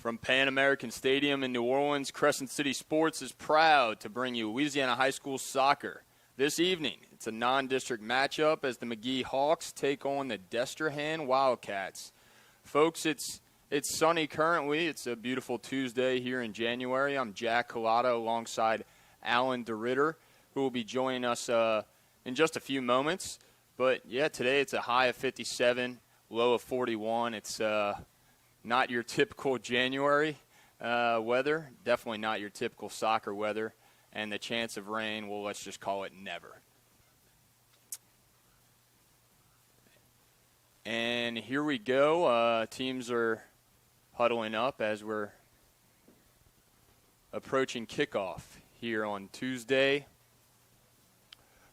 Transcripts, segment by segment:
From Pan American Stadium in New Orleans, Crescent City Sports is proud to bring you Louisiana High School soccer. This evening, it's a non-district matchup as the McGee Hawks take on the Destrehan Wildcats. Folks, it's sunny currently. It's a beautiful Tuesday here in January. I'm Jack Collada alongside Alan DeRitter, who will be joining us in just a few moments. But, yeah, today it's a high of 57, low of 41. It's not your typical January weather, definitely not your typical soccer weather, and the chance of rain, well, let's just call it never. And here we go. Teams are huddling up as we're approaching kickoff here on Tuesday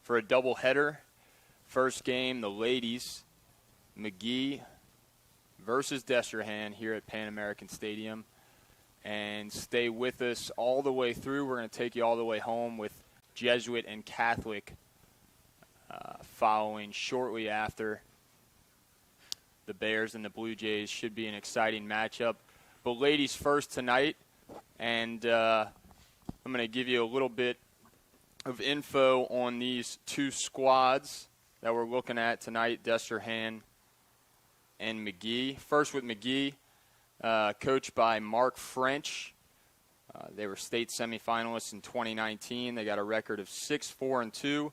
for a doubleheader. First game, the ladies, McGee versus Destrehan here at Pan American Stadium. And stay with us all the way through. We're going to take you all the way home with Jesuit and Catholic following shortly after. The Bears and the Blue Jays should be an exciting matchup. But ladies first tonight, and I'm going to give you a little bit of info on these two squads that we're looking at tonight, Destrehan and McGee. First with McGee, coached by Mark French. They were state semifinalists in 2019. They got a record of 6-4-2.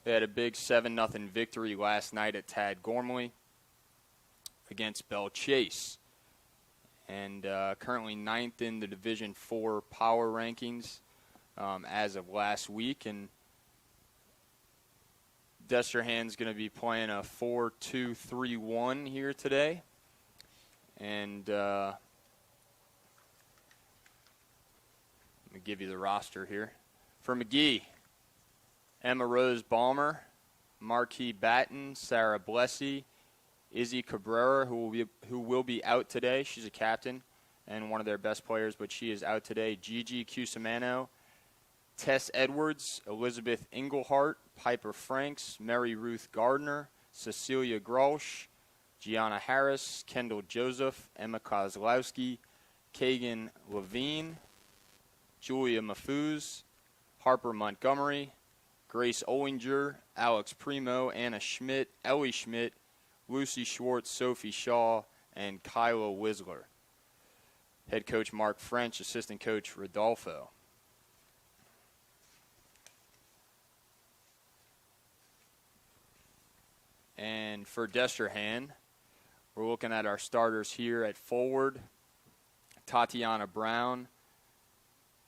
They had a big 7-0 victory last night at Tad Gormley against Bell Chase. And currently 9th in the Division IV power rankings as of last week. And Destrehan's going to be playing a 4-2-3-1 here today. And let me give you the roster here. For McGee, Emma Rose Balmer, Marquis Batten, Sarah Blessy, Izzy Cabrera, who will be out today. She's a captain and one of their best players, but she is out today. Gigi Cusimano, Tess Edwards, Elizabeth Englehart, Piper Franks, Mary Ruth Gardner, Cecilia Grolsch, Gianna Harris, Kendall Joseph, Emma Kozlowski, Kagan Levine, Julia Mafuz, Harper Montgomery, Grace Ollinger, Alex Primo, Anna Schmidt, Ellie Schmidt, Lucy Schwartz, Sophie Shaw, and Kyla Whistler. Head coach Mark French, assistant coach Rodolfo. And for Destrehan, we're looking at our starters here at forward. Tatiana Brown.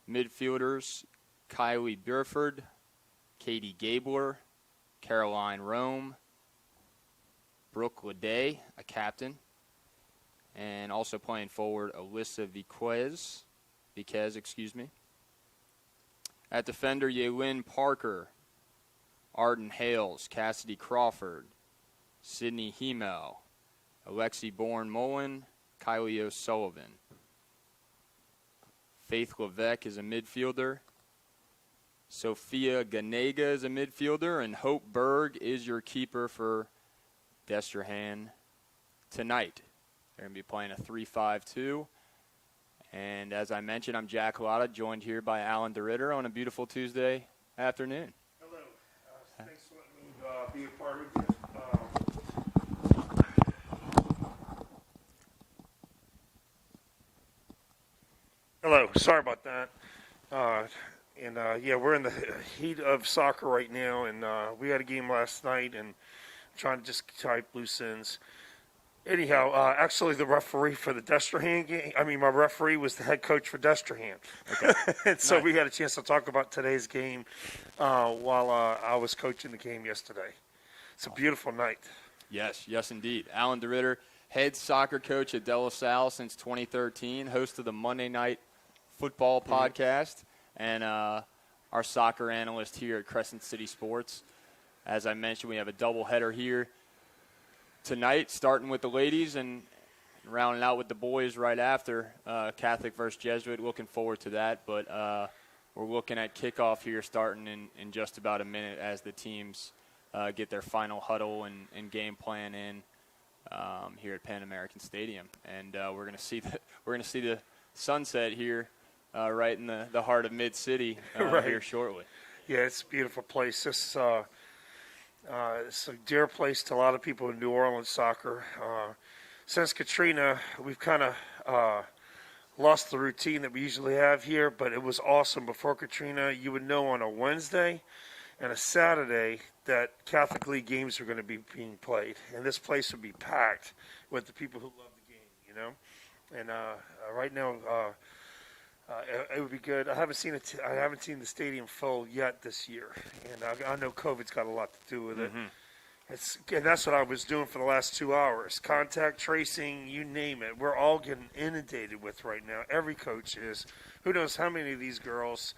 Midfielders, Kylie Burford, Katie Gabler, Caroline Rome, Brooke Leday, a captain. And also playing forward, Alyssa Viquez. At defender, Yaelyn Parker, Arden Hales, Cassidy Crawford, Sydney Hemel, Alexi Bourne-Mullen, Kylie O'Sullivan. Faith Levesque is a midfielder. Sophia Ganega is a midfielder. And Hope Berg is your keeper for Destrehan tonight. They're going to be playing a 3-5-2. And as I mentioned, I'm Jack Collada, joined here by Alan DeRitter on a beautiful Tuesday afternoon. Hello. Thanks for letting me be a part of this. Hello. Sorry about that. Yeah, we're in the heat of soccer right now, and we had a game last night, and trying to just type loose ends. Anyhow, actually, the referee for the Destrehan game, my referee was the head coach for Destrehan. Okay. And so we had a chance to talk about today's game while I was coaching the game yesterday. It's a beautiful night. Yes, indeed. Alan DeRitter, head soccer coach at De La Salle since 2013, host of the Monday Night Football podcast, and our soccer analyst here at Crescent City Sports. As I mentioned, we have a doubleheader here tonight, starting with the ladies and rounding out with the boys right after, Catholic versus Jesuit. Looking forward to that, but we're looking at kickoff here starting in just about a minute as the teams get their final huddle and game plan in here at Pan American Stadium. And we're going to see the sunset here, right in the heart of Mid-City Right. here shortly. Yeah, it's a beautiful place. It's a dear place to a lot of people in New Orleans soccer. Since Katrina, we've kind of lost the routine that we usually have here, but it was awesome before Katrina. You would know on a Wednesday and a Saturday that Catholic League games were going to be being played, and this place would be packed with the people who love the game, you know. And right now, it would be good. I haven't seen it. I haven't seen the stadium full yet this year, and I know COVID's got a lot to do with it. And that's what I was doing for the last 2 hours. Contact tracing, you name it. We're all getting inundated with right now. Every coach is. Who knows how many of these girls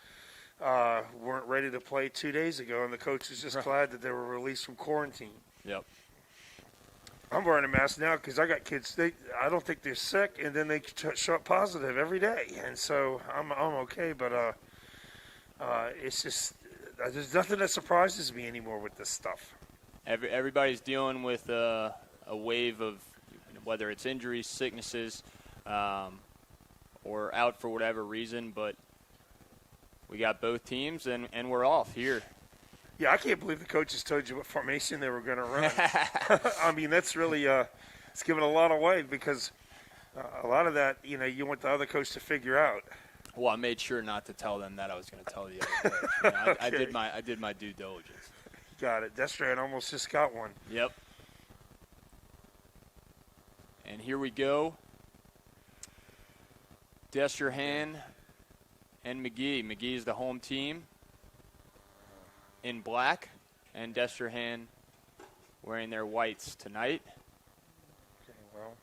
weren't ready to play 2 days ago, and the coach is just glad that they were released from quarantine. Yep. I'm wearing a mask now because I got kids. I don't think they're sick, and then they show up positive every day, and so I'm okay. But it's just there's nothing that surprises me anymore with this stuff. Everybody's dealing with a wave of whether it's injuries, sicknesses, or out for whatever reason. But we got both teams, and we're off here. Yeah, I can't believe the coaches told you what formation they were going to run. I mean, that's really it's giving a lot away because a lot of that, you want the other coach to figure out. Well, I made sure not to tell them that I was going to tell the other coach. Okay. I did my due diligence. Got it. Destrehan almost just got one. Yep. And here we go. Destrehan and McGee. McGee is the home team in black, and Destrehan wearing their whites tonight. Okay, well,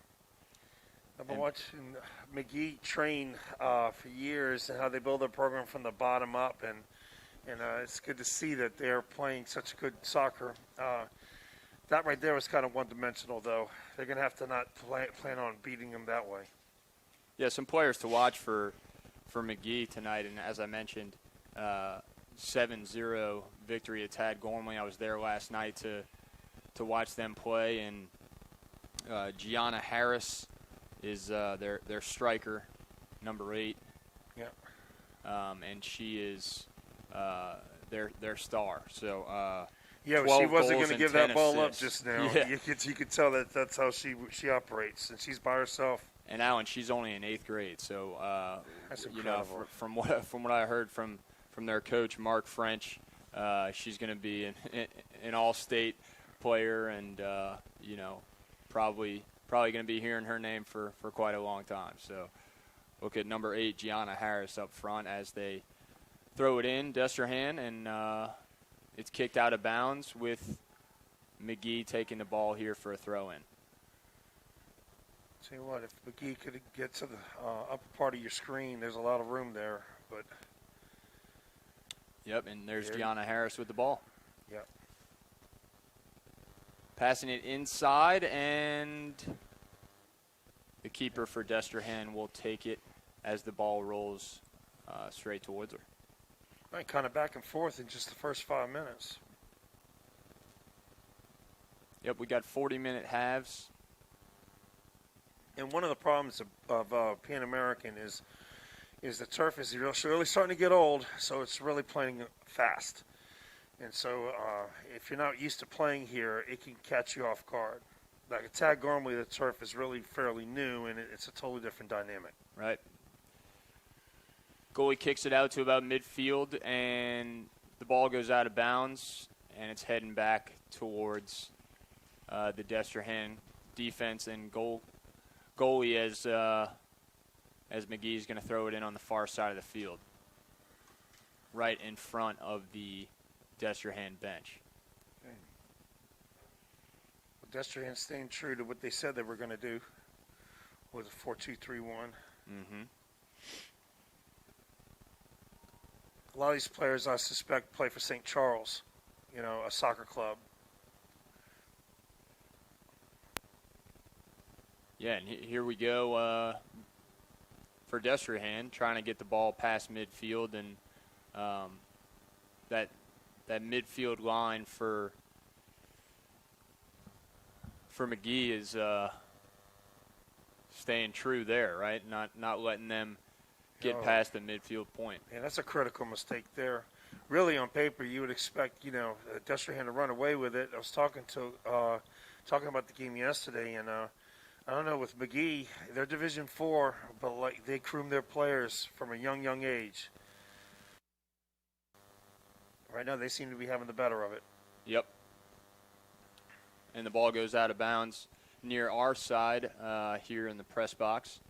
I've been watching McGee train for years and how they build their program from the bottom up, and it's good to see that they're playing such good soccer. That right there was kind of one-dimensional, though. They're going to have to not plan on beating them that way. Yeah, some players to watch for McGee tonight, and as I mentioned, 7-0 victory at Tad Gormley. I was there last night to watch them play, and Gianna Harris is their striker, number 8. Yeah. And she is their star. So yeah, but she wasn't going to give that ball assists. up just now. Yeah. You could tell that's how she operates, and she's by herself. And Alan, she's only in 8th grade, so That's incredible. From what I heard from their coach Mark French, she's going to be an all-state player, and probably going to be hearing her name for quite a long time. So look at number 8, Gianna Harris, up front as they throw it in, Destrehan, and it's kicked out of bounds with McGee taking the ball here for a throw-in. Tell you what, if McGee could get to the upper part of your screen, there's a lot of room there. But yep, and there's Gianna Harris with the ball. Yep. Passing it inside, and the keeper for Destrehan will take it as the ball rolls straight towards her. Right, kind of back and forth in just the first 5 minutes. Yep, we got 40-minute halves. And one of the problems of Pan American is the turf is really starting to get old, so it's really playing fast. And so if you're not used to playing here, it can catch you off guard. Like at Tad Gormley, the turf is really fairly new, and it's a totally different dynamic. Right. Goalie kicks it out to about midfield, and the ball goes out of bounds, and it's heading back towards the Destrehan defense and goalie as McGee's going to throw it in on the far side of the field, right in front of the Destrehan bench. Okay. Well, Destrehan staying true to what they said they were going to do with a 4-2-3-1. Mm-hmm. A lot of these players, I suspect, play for St. Charles, a soccer club. Yeah, and here we go for Destrehan, trying to get the ball past midfield, and that midfield line for McGee is staying true there, right? Not letting them get past the midfield point. Yeah, that's a critical mistake there. Really, on paper, you would expect, Destrehan to run away with it. I was talking about the game yesterday, and I don't know, with McGee, they're Division 4, but like they groom their players from a young age. Right now, they seem to be having the better of it. Yep. And the ball goes out of bounds near our side here in the press box.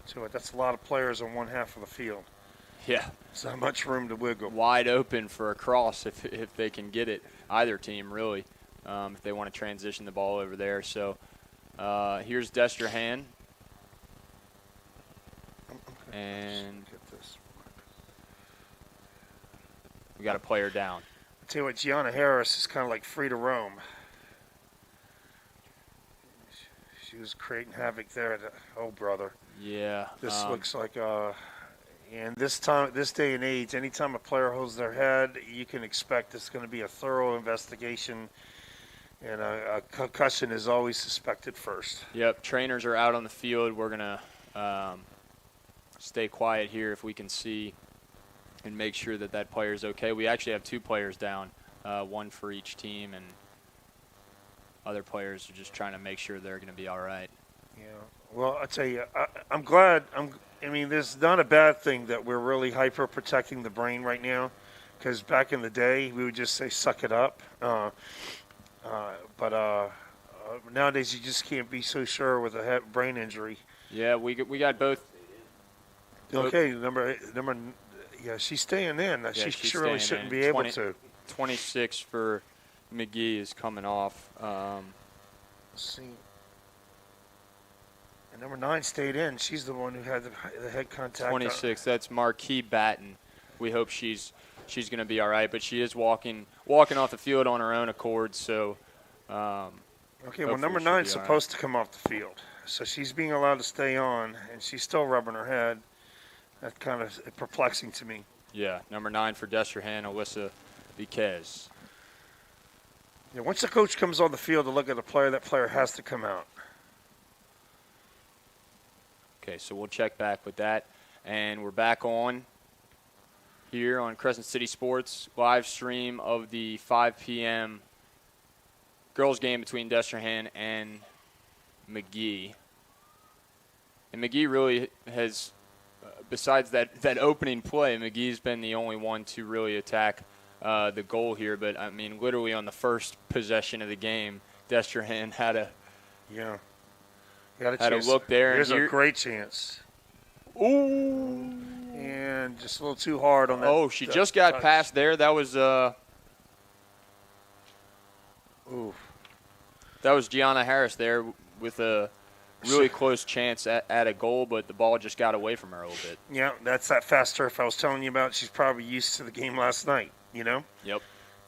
So that's a lot of players on one half of the field. Yeah. There's not much room to wiggle. Wide open for a cross if they can get it. Either team, really, if they want to transition the ball over there. So here's Destrehan. And we got a player down. I'll tell you what, Gianna Harris is kind of like free to roam. She was creating havoc there. Oh, brother. Yeah. This looks like and this day and age, anytime a player holds their head, you can expect it's going to be a thorough investigation, and a concussion is always suspected first. Yep, trainers are out on the field. We're going to stay quiet here if we can see and make sure that player is okay. We actually have 2 players down, one for each team, and other players are just trying to make sure they're going to be all right. Yeah. Well, I tell you, I'm glad. I mean, there's not a bad thing that we're really hyper protecting the brain right now, because back in the day we would just say "suck it up," but nowadays you just can't be so sure with a brain injury. Yeah, we got both. Okay, number. Yeah, she's staying in. Yeah, she really shouldn't be able to. 26 for McGee is coming off. Let's see. And number 9 stayed in. She's the one who had the head contact. 26. That's McGee Batten. We hope she's going to be all right, but she is walking off the field on her own accord. So. Okay. Well, number 9 is supposed to come off the field, so she's being allowed to stay on, and she's still rubbing her head. That's kind of perplexing to me. Yeah. Number 9 for Destrehan, Alyssa Viquez. Yeah. Once the coach comes on the field to look at a player, that player has to come out. Okay, so we'll check back with that. And we're back on here on Crescent City Sports, live stream of the 5 p.m. girls game between Destrehan and McGee. And McGee really has, besides that opening play, McGee's been the only one to really attack the goal here. But, I mean, literally on the first possession of the game, Destrehan had a look there. Here's a great chance. Ooh. And just a little too hard on that. Oh, she just got past there. That was ooh. That was Gianna Harris there with a really close chance at a goal, but the ball just got away from her a little bit. Yeah, that's that fast turf I was telling you about. She's probably used to the game last night, Yep.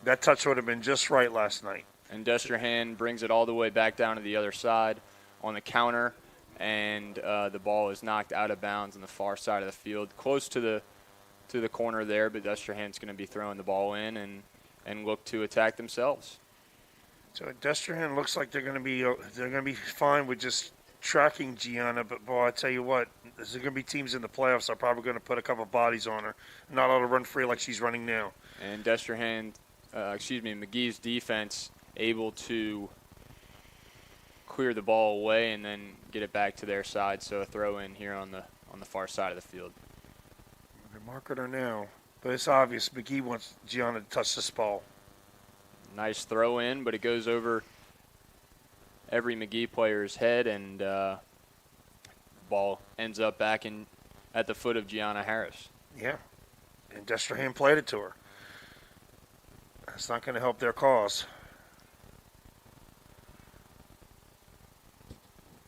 That touch would have been just right last night. And Destrehan brings it all the way back down to the other side on the counter, and the ball is knocked out of bounds on the far side of the field, close to the corner there, but Destrehan's going to be throwing the ball in and look to attack themselves. So Destrehan looks like they're going to be fine with just tracking Gianna, but boy, I tell you what, there's going to be teams in the playoffs that are probably going to put a couple bodies on her, not allowed to run free like she's running now. And McGee's defense able to clear the ball away and then get it back to their side. So a throw in here on the far side of the field. They're marking her now, but it's obvious McGee wants Gianna to touch this ball. Nice throw in, but it goes over every McGee player's head, and ball ends up back at the foot of Gianna Harris. Yeah, and Destrehan played it to her. That's not going to help their cause.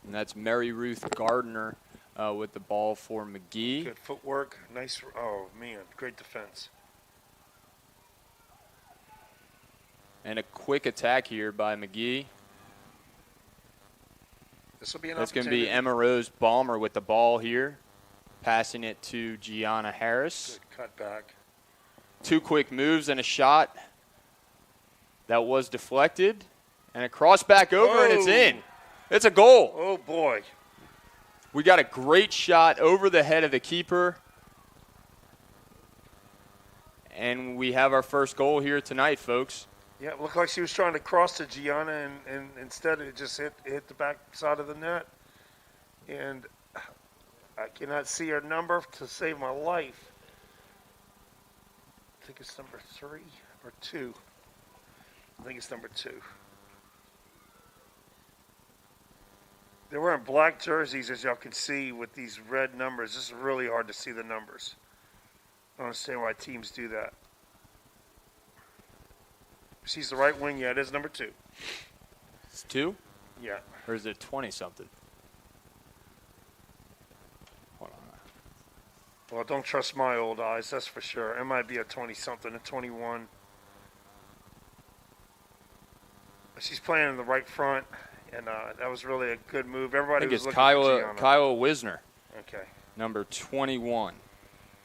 And that's Mary Ruth Gardner with the ball for McGee. Good footwork. Nice. Oh, man. Great defense. And a quick attack here by McGee. This will be That's going to be Emma Rose Balmer with the ball here. Passing it to Gianna Harris. Good cut back. 2 quick moves and a shot. That was deflected. And a cross back over, and it's in. It's a goal. Oh, boy. We got a great shot over the head of the keeper. And we have our first goal here tonight, folks. Yeah, it looked like she was trying to cross to Gianna, and instead it just hit the back side of the net. And I cannot see her number to save my life. I think it's number 3 or 2. I think it's number 2. They're wearing black jerseys, as y'all can see, with these red numbers. This is really hard to see the numbers. I don't understand why teams do that. She's the right wing. Yeah, it is number 2. It's 2? Yeah. Or is it 20-something? Hold on. Well, don't trust my old eyes, that's for sure. It might be a 20-something, a 21. She's playing in the right front, and that was really a good move. Everybody I think was it's looking for Gianna. Kyla Wisner, Okay. number 21,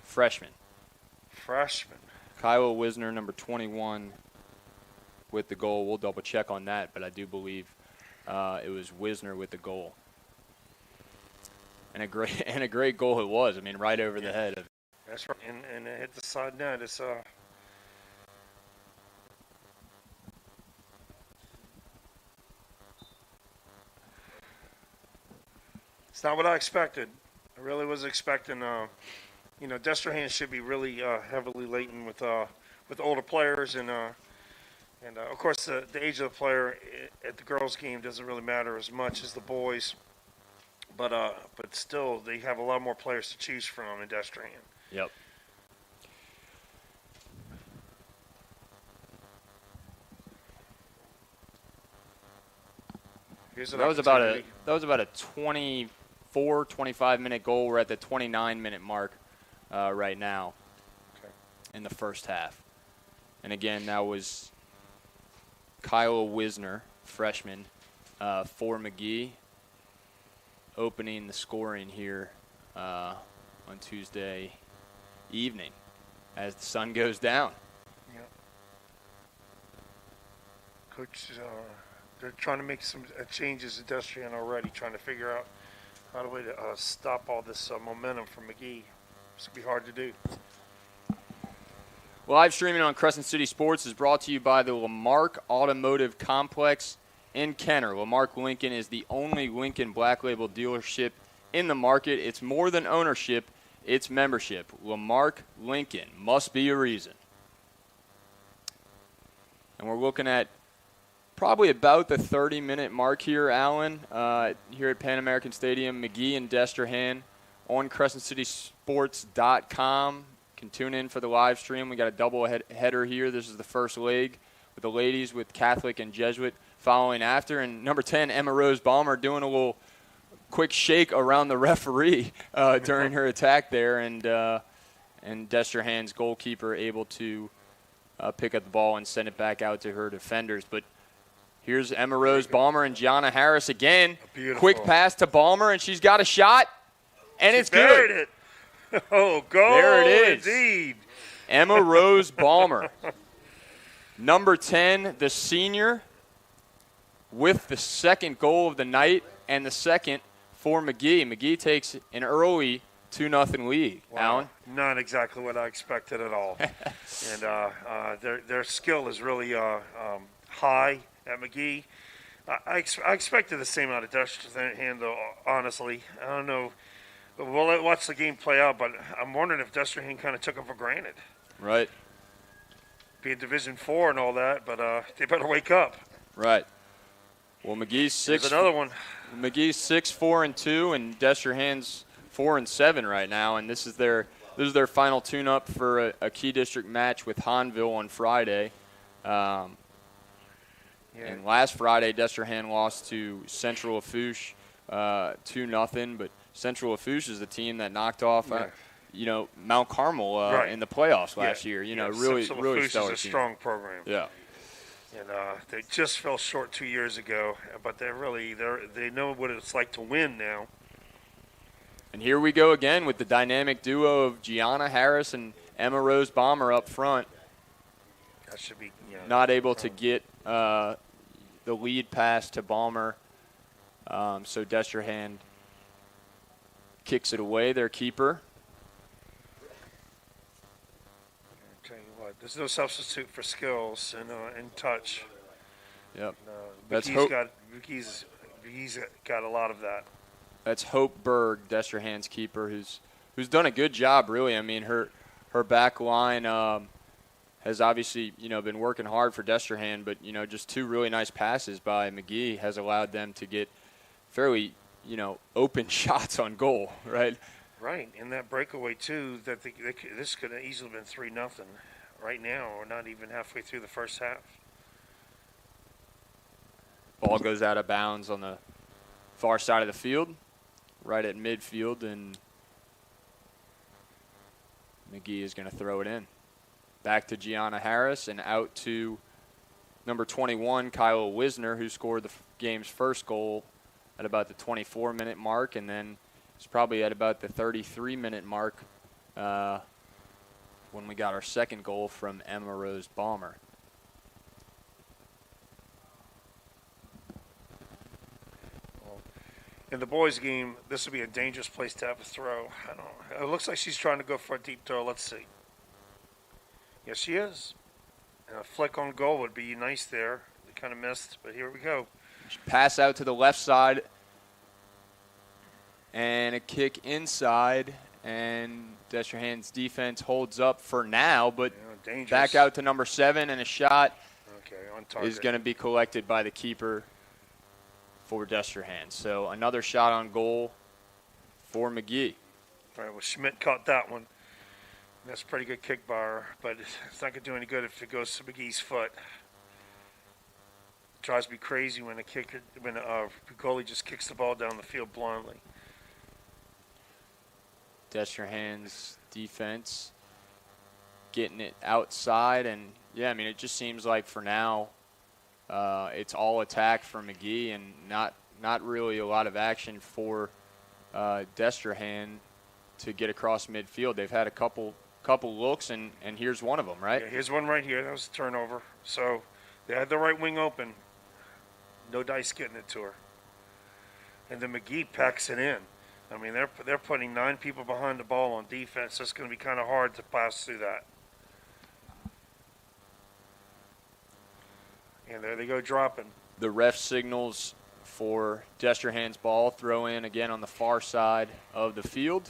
freshman. Freshman. Kyla Wisner, number 21, with the goal. We'll double check on that, but I do believe it was Wisner with the goal. And a great goal it was. I mean, right over the head of. That's right. And it hit the side net. It's not what I expected. I really was expecting. Destrehan should be really heavily laden with older players, and of course the age of the player at the girls' game doesn't really matter as much as the boys. But still, they have a lot more players to choose from in Destrehan. Yep. That was about a 24, 25-minute goal. We're at the 29-minute mark right now in the first half. And again, that was Kyla Wisner, freshman, for McGee, opening the scoring here on Tuesday evening as the sun goes down. Yep. Coach, they're trying to make some changes at Destrehan already, trying to figure out how to stop all this momentum from McGee. It's going to be hard to do. Live streaming on Crescent City Sports is brought to you by the Lamarck Automotive Complex in Kenner. Lamarck Lincoln is the only Lincoln Black Label dealership in the market. It's more than ownership, it's membership. Lamarck Lincoln must be a reason. And we're looking at probably about the 30-minute mark here, Alan, here at Pan American Stadium. McGee and Destrehan on CrescentCitySports.com. Can tune in for the live stream. We got a double header here. This is the first leg with the ladies, with Catholic and Jesuit following after. And number 10, Emma Rose Balmer, doing a little quick shake around the referee during her attack there. And Destrehan's goalkeeper able to pick up the ball and send it back out to her defenders. But here's Emma Rose Balmer and Gianna Harris again. Beautiful. Quick pass to Balmer, and she's got a shot, and it's good. It. Oh, goal there it is. Indeed. Emma Rose Balmer, number 10, the senior, with the second goal of the night and the second for McGee. McGee takes an early 2-0 lead. Wow. Alan? Not exactly what I expected at all. And their skill is really high at McGee. I expected the same out of Destrehan, though, honestly. I don't know. We'll watch the game play out, but I'm wondering if Destrehan kind of took them for granted. Right. Being Division IV and all that, but they better wake up. Right. Well, McGee's There's another one. McGee's 6-4-2, and Destrehan's 4-7 right now, and this is their final tune-up for a key district match with Hahnville on Friday. And last Friday, Destrehan lost to Central Lafourche 2-0, but Central Lafourche is the team that knocked off, Mount Carmel in the playoffs last year. Really stellar is a strong program. Yeah. And they just fell short 2 years ago, but they know what it's like to win now. And here we go again with the dynamic duo of Gianna Harris and Emma Rose Balmer up front. That should be not able to get the lead pass to Balmer. So Destrehan kicks it away, their keeper. I'll tell you what, there's no substitute for skills and touch. Yep. McGee's got a lot of that. That's Hope Berg, Destrehan's keeper, who's done a good job, really. I mean, her back line has obviously, been working hard for Destrehan, but, just two really nice passes by McGee has allowed them to get fairly, open shots on goal, right? Right, and that breakaway, too, that this could have easily been 3-0 right now, or not even halfway through the first half. Ball goes out of bounds on the far side of the field, right at midfield, and McGee is going to throw it in. Back to Gianna Harris and out to number 21, Kyla Wisner, who scored the game's first goal at about the 24-minute mark, and then it's probably at about the 33-minute mark when we got our second goal from Emma Rose Balmer. In the boys' game, this would be a dangerous place to have a throw. It looks like she's trying to go for a deep throw. Let's see. Yes, she is. And a flick on goal would be nice there. They kind of missed, but here we go. Pass out to the left side. And a kick inside. And Destrehan's defense holds up for now, but back out to number 7, and a shot on target is going to be collected by the keeper for Destrehan. So another shot on goal for McGee. All right, well, Schmidt caught that one. That's a pretty good kick by her, but it's not going to do any good if it goes to McGee's foot. It drives me crazy when a goalie just kicks the ball down the field blindly. Destrehan's defense getting it outside, and it just seems like for now it's all attack for McGee and not really a lot of action for Destrehan to get across midfield. They've had a couple looks, and here's one of them, right? Yeah, here's one right here. That was a turnover. So they had the right wing open. No dice getting it to her. And then McGee packs it in. I mean, they're putting 9 people behind the ball on defense, so it's going to be kind of hard to pass through that. And there they go dropping. The ref signals for Destrehan's ball. Throw in again on the far side of the field.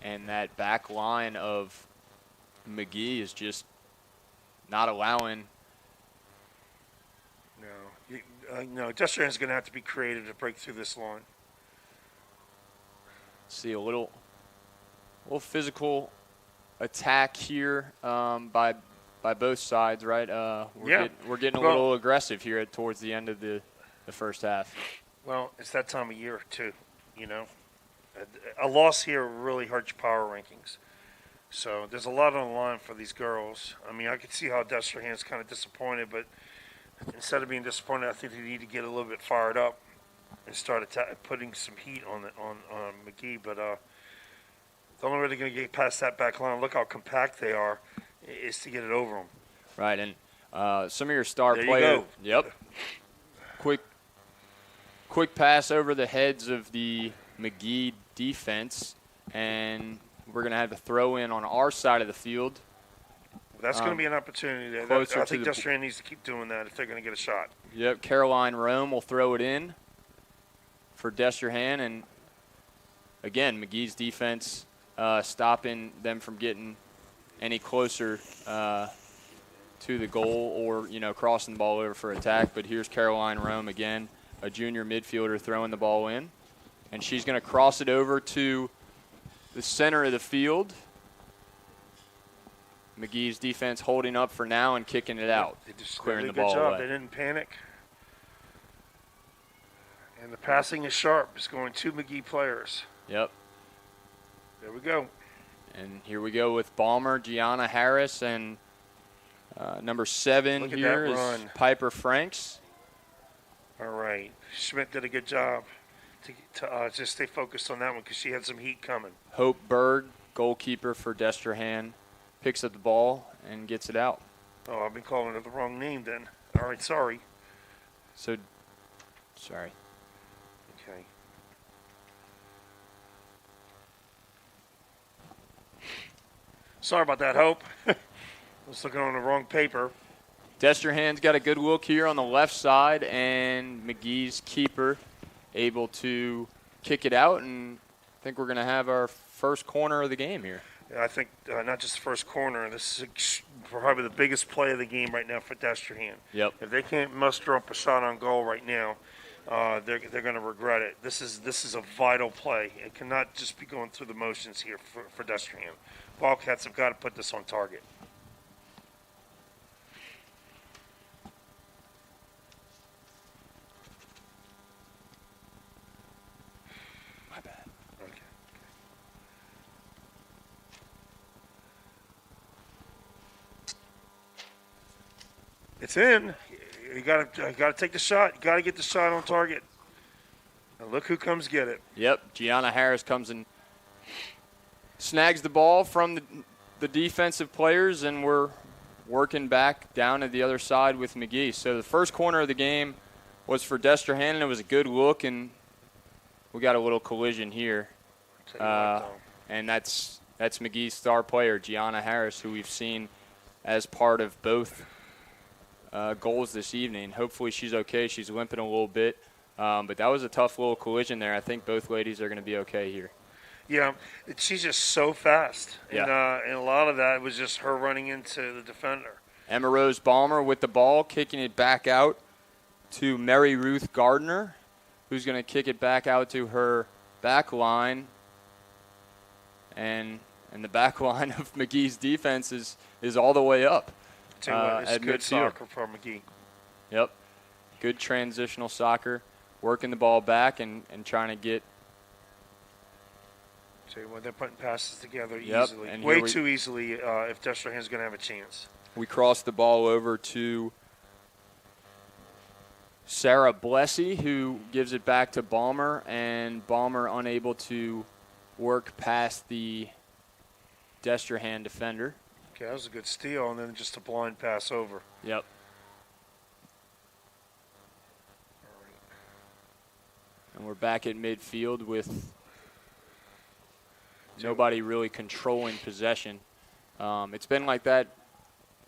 And that back line of McGee is just not allowing. No, Destrehan's going to have to be creative to break through this line. See a little physical attack here by both sides, right? We're getting a little aggressive here towards the end of the first half. Well, it's that time of year too, A loss here really hurts your power rankings. So there's a lot on the line for these girls. I mean, I could see how Destrehan's kind of disappointed, but instead of being disappointed, I think they need to get a little bit fired up and start putting some heat on McGee. But the only way they're going to get past that back line, look how compact they are, is to get it over them. Right, and some of your star there players. You go. Yep. Quick pass over the heads of the McGee defense, and we're going to have a throw in on our side of the field. That's going to be an opportunity there. I think Destrehan needs to keep doing that if they're going to get a shot. Yep, Caroline Rome will throw it in for Destrehan, and again, McGee's defense stopping them from getting any closer to the goal or, crossing the ball over for attack. But here's Caroline Rome again, a junior midfielder throwing the ball in, and she's going to cross it over to the center of the field. McGee's defense holding up for now and kicking it out, clearing the ball away. They didn't panic. And the passing is sharp. It's going 2 McGee players. Yep. There we go. And here we go with Balmer, Gianna Harris, and number 7 here is Piper Franks. All right. Schmidt did a good job to just stay focused on that one because she had some heat coming. Hope Berg, goalkeeper for Destrehan, picks up the ball and gets it out. Oh, I've been calling it the wrong name then. All right, sorry. So, sorry. Okay. Sorry about that, Hope. I was looking on the wrong paper. Destrehan's got a good look here on the left side, and McGee's keeper able to kick it out, and I think we're going to have our first corner of the game here. Yeah, I think not just the first corner. This is probably the biggest play of the game right now for Destrehan. Yep. If they can't muster up a shot on goal right now, they're going to regret it. This is a vital play. It cannot just be going through the motions here for Destrehan. Wildcats have got to put this on target. My bad. Okay. It's in. You got to take the shot. You got to get the shot on target. And look who comes get it. Yep. Gianna Harris comes and snags the ball from the defensive players, and we're working back down to the other side with McGee. So the first corner of the game was for Destrehan, and it was a good look, and we got a little collision here. And that's McGee's star player, Gianna Harris, who we've seen as part of both goals this evening. Hopefully she's okay. She's limping a little bit. But that was a tough little collision there. I think both ladies are going to be okay here. Yeah, she's just so fast. Yeah. And a lot of that was just her running into the defender. Emma Rose Balmer with the ball, kicking it back out to Mary Ruth Gardner, who's going to kick it back out to her back line. And the back line of McGee's defense is all the way up. It's good midfield. soccer for McGee. Yep. Good transitional soccer, working the ball back and trying to get. Tell you what, they're putting passes together Yep, easily. and Way too easily if Destrehan's going to have a chance. We crossed the ball over to Sarah Blessy, who gives it back to Balmer, and Balmer unable to work past the Destrehan defender. Okay, that was a good steal, and then just a blind pass over. Yep. And we're back at midfield with nobody really controlling possession. It's been like that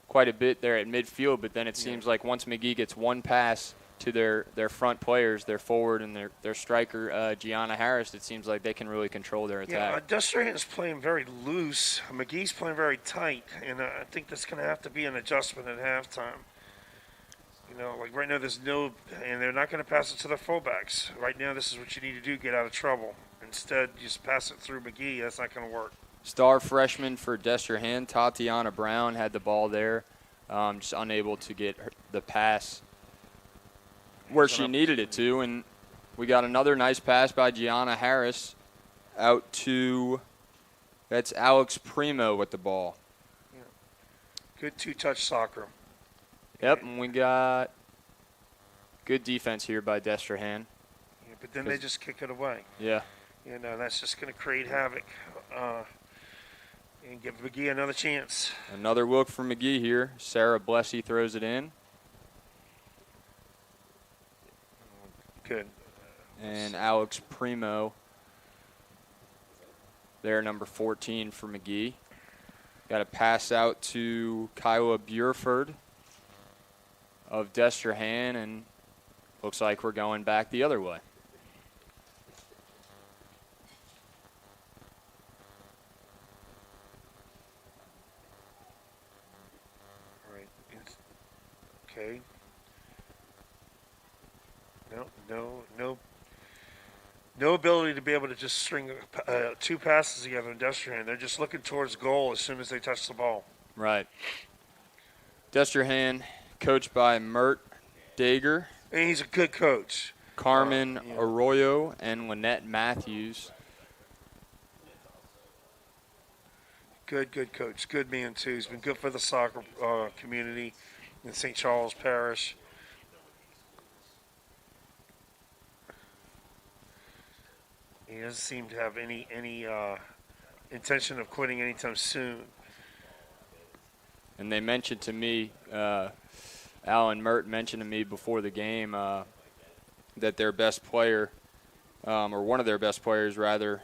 quite a bit there at midfield, but then it seems like once McGee gets one pass to their front players, their forward and their striker, Gianna Harris, it seems like they can really control their attack. Yeah, Destrehan's playing very loose. McGee's playing very tight, and I think that's going to have to be an adjustment at halftime. You know, like right now there's no – and they're not going to pass it to their fullbacks. Right now this is what you need to do, get out of trouble. Instead, just pass it through McGee. That's not going to work. Star freshman for Destrehan, Tatiana Brown, had the ball there, just unable to get the pass where she needed it to. And we got another nice pass by Gianna Harris out to – that's Alex Primo with the ball. Yeah. Good two-touch soccer. Yep, and we got good defense here by Destrehan. Yeah, but then they just kick it away. Yeah. You know, that's just going to create havoc and give McGee another chance. Another look for McGee here. Sarah Blessy throws it in. Good. And Alex Primo, there, number 14 for McGee. Got a pass out to Kyla Burford of Destrehan, and looks like we're going back the other way. All right. Okay. No ability to be able to just string two passes together in Destrehan. They're just looking towards goal as soon as they touch the ball. Right. Destrehan, coached by Mert Dager. And he's a good coach. Carmen Arroyo and Lynette Matthews. Good coach. Good man, too. He's been good for the soccer community in St. Charles Parish. He doesn't seem to have any intention of quitting anytime soon. And they mentioned to me, Alan Mert mentioned to me before the game that their best player, or one of their best players rather,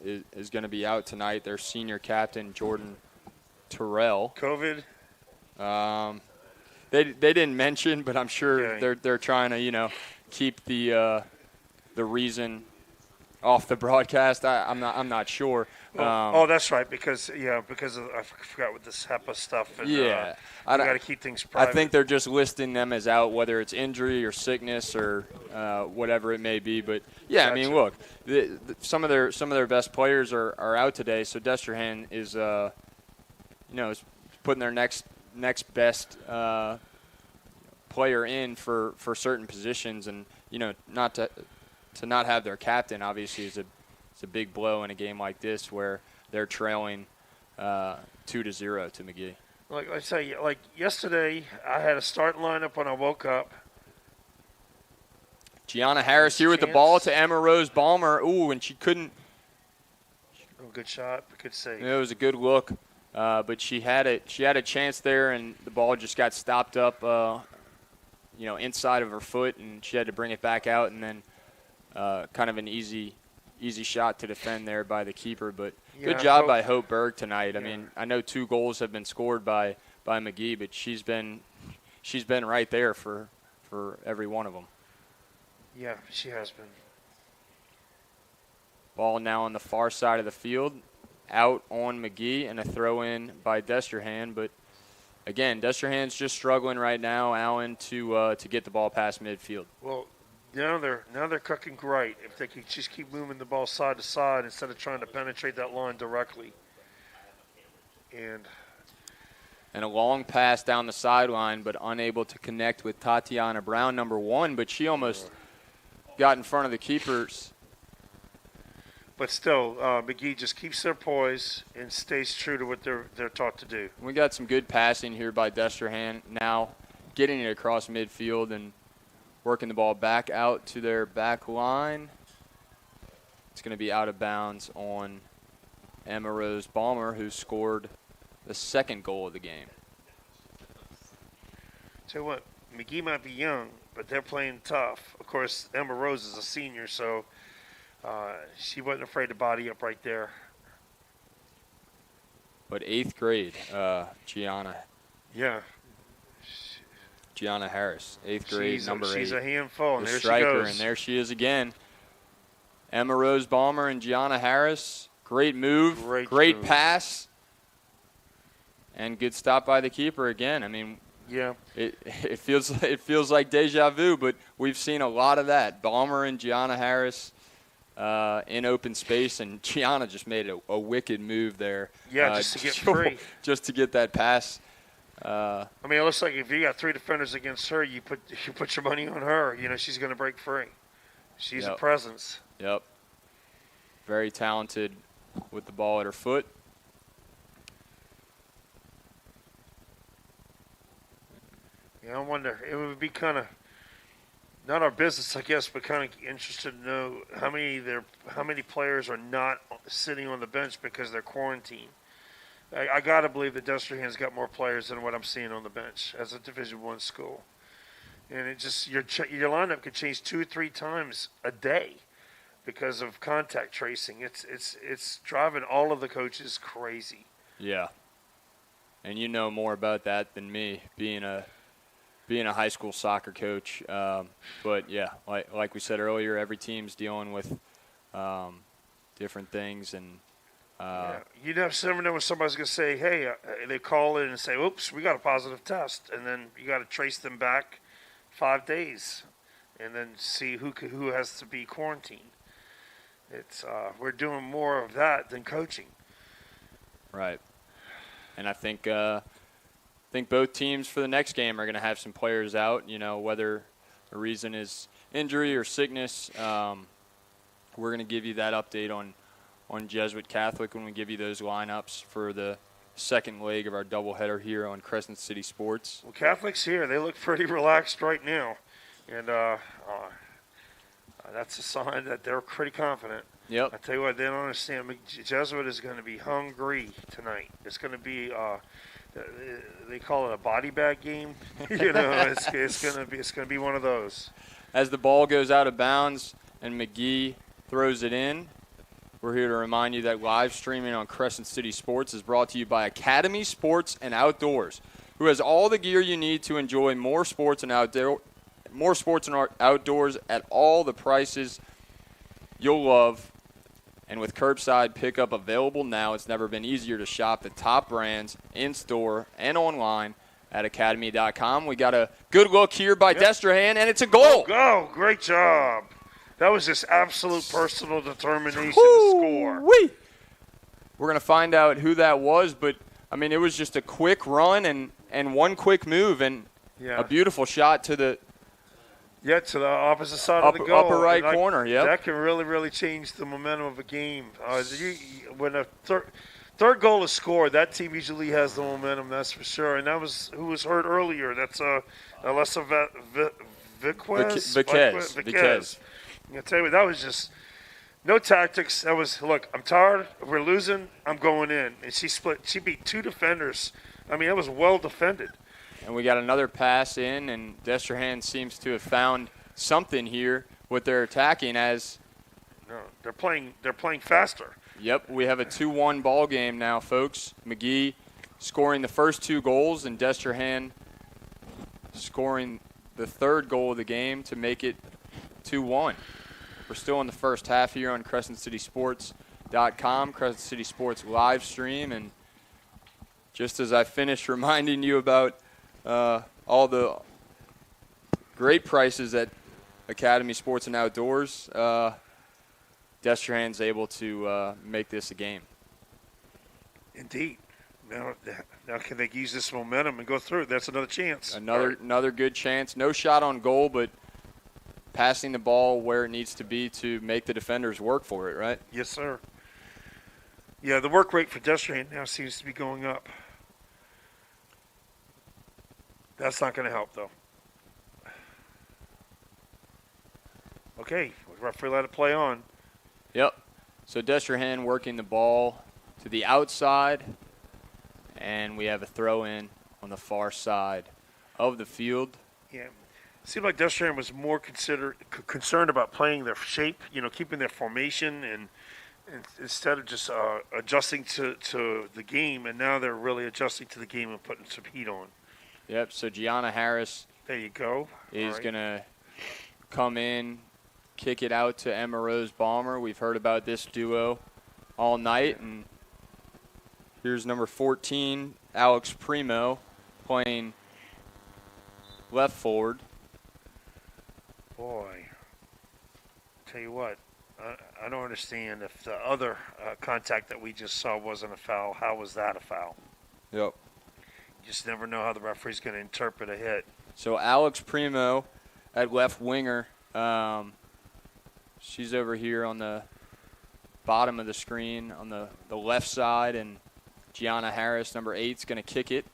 is going to be out tonight. Their senior captain, Jordan Terrell. COVID. They didn't mention, but I'm sure Yeah. they're trying to keep the reason off the broadcast. I'm not sure. That's right. Because I forgot with this HEPA stuff. And, yeah, you got to keep things private. I think they're just listing them as out, whether it's injury or sickness or whatever it may be. But yeah, Gotcha. I mean, look, some of their best players are out today. So Destrehan is is putting their next best player in for certain positions, and not to not have their captain obviously is a big blow in a game like this where they're trailing 2-0 to McGee. Like I say, like yesterday, I had a starting lineup when I woke up. Gianna Harris here with the ball to Emma Rose Balmer. Ooh, and she couldn't. Oh, good shot, good save. It was a good look, but she had a chance there, and the ball just got stopped up, inside of her foot, and she had to bring it back out, and then kind of an easy shot to defend there by the keeper. But good job by Hope Berg tonight. I mean, I know 2 goals have been scored by McGee, but she's been right there for every one of them. Yeah, she has been. Ball now on the far side of the field, out on McGee, and a throw in by Destrehan. But again, Destrehan's just struggling right now, Allen, to get the ball past midfield. Well, now they're cooking great. If they could just keep moving the ball side to side instead of trying to penetrate that line directly. And a long pass down the sideline, but unable to connect with Tatiana Brown, number 1. But she almost got in front of the keepers. But still, McGee just keeps their poise and stays true to what they're taught to do. We got some good passing here by Destrehan now, getting it across midfield and working the ball back out to their back line. It's going to be out of bounds on Emma Rose Balmer, who scored the 2nd goal of the game. Tell you what, McGee might be young, but they're playing tough. Of course, Emma Rose is a senior, so she wasn't afraid to body up right there. But 8th grade, Gianna. Yeah. Gianna Harris, 8th grade, number 8. She's a handful, and the there striker, she goes. And there she is again. Emma Rose Balmer and Gianna Harris. Great move, great pass, and good stop by the keeper again. I mean, yeah, it feels like deja vu, but we've seen a lot of that. Balmer and Gianna Harris in open space, and Gianna just made a wicked move there. Yeah, just to get free. Just to get that pass. I mean, it looks like if you got 3 defenders against her, you put your money on her. She's going to break free. She's a presence. Yep. Very talented with the ball at her foot. Yeah, I wonder. It would be kind of not our business, I guess, but kind of interested to know how many players are not sitting on the bench because they're quarantined. I got to believe that Destrehan's got more players than what I'm seeing on the bench as a Division I school. And it just your lineup could change 2 or 3 times a day because of contact tracing. It's driving all of the coaches crazy. Yeah. And you know more about that than me, being a high school soccer coach. But yeah, like we said earlier, every team's dealing with different things, and you never know when somebody's going to say, hey, they call in and say, oops, we got a positive test. And then you got to trace them back 5 days and then see who has to be quarantined. We're doing more of that than coaching. Right. And I think both teams for the next game are going to have some players out, whether the reason is injury or sickness. We're going to give you that update on Jesuit Catholic when we give you those lineups for the second leg of our doubleheader here on Crescent City Sports. Well, Catholic's here. They look pretty relaxed right now. And that's a sign that they're pretty confident. Yep. I tell you what, they don't understand. Jesuit is going to be hungry tonight. It's going to be they call it a body bag game. It's gonna be one of those. As the ball goes out of bounds and McGee throws it in, we're here to remind you that live streaming on Crescent City Sports is brought to you by Academy Sports and Outdoors, who has all the gear you need to enjoy more sports and outdoors at all the prices you'll love. And with curbside pickup available now, it's never been easier to shop the top brands in-store and online at academy.com. We got a good look here by Destrehan, and it's a goal. Go! Great job. That was just absolute personal determination to score. Wee. We're going to find out who that was, but, I mean, it was just a quick run and one quick move and a beautiful shot to the to the opposite side of the goal. Upper right corner, yeah. That can really, really change the momentum of a game. When a third goal is scored, that team usually has the momentum, that's for sure. And that was who was hurt earlier. That's Alessa Viquez. I tell you what, that was just no tactics. That was, look, I'm tired. We're losing. I'm going in. And she beat two defenders. I mean, it was well defended. And we got another pass in, and Destrehan seems to have found something here with their attacking as. No, they're playing faster. Yep, we have a 2-1 ball game now, folks. McGee scoring the first two goals, and Destrehan scoring the third goal of the game to make it 2-1. We're still in the first half here on CrescentCitySports.com, Crescent City Sports live stream, and just as I finished reminding you about all the great prices at Academy Sports and Outdoors, Destrehan's able to make this a game. Indeed. Now can they use this momentum and go through? That's another chance. Another good chance. No shot on goal, but passing the ball where it needs to be to make the defenders work for it, right? Yes, sir. Yeah, the work rate for Destrehan now seems to be going up. That's not going to help, though. Okay, referee let it play on. Yep. So Destrehan working the ball to the outside, and we have a throw-in on the far side of the field. Yeah. It seemed like Destrehan was more concerned about playing their shape, keeping their formation, and instead of just adjusting to the game, and now they're really adjusting to the game and putting some heat on. Yep, so Gianna Harris there you go. Is going to come in, kick it out to Emma Rose Balmer. We've heard about this duo all night. And here's number 14, Alex Primo, playing left forward. Boy, tell you what, I don't understand if the other contact that we just saw wasn't a foul. How was that a foul? Yep. You just never know how the referee's going to interpret a hit. So Alex Primo at left winger. She's over here on the bottom of the screen on the left side, and Gianna Harris, number 8, is going to kick it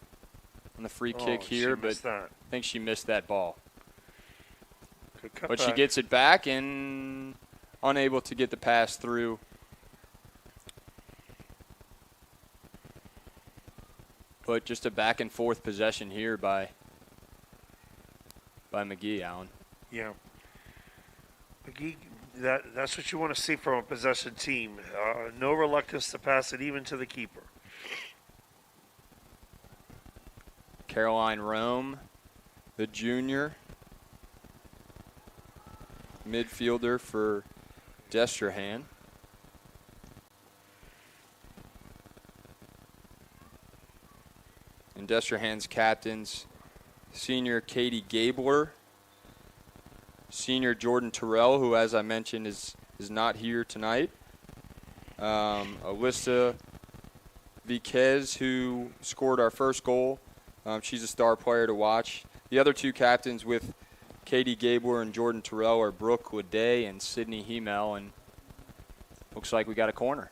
on the free kick here, but I think she missed that ball. But she gets it back and unable to get the pass through. But just a back and forth possession here by McGee, Alan. Yeah. McGee, that's what you want to see from a possession team. No reluctance to pass it even to the keeper. Caroline Rome, the junior midfielder for Destrehan. And Destrehan's captains, senior Katie Gabler, senior Jordan Terrell, who, as I mentioned, is not here tonight. Alyssa Viquez, who scored our first goal. She's a star player to watch. The other two captains with Katie Gabler and Jordan Terrell are Brooke Leday and Sydney Hemel, and looks like we got a corner.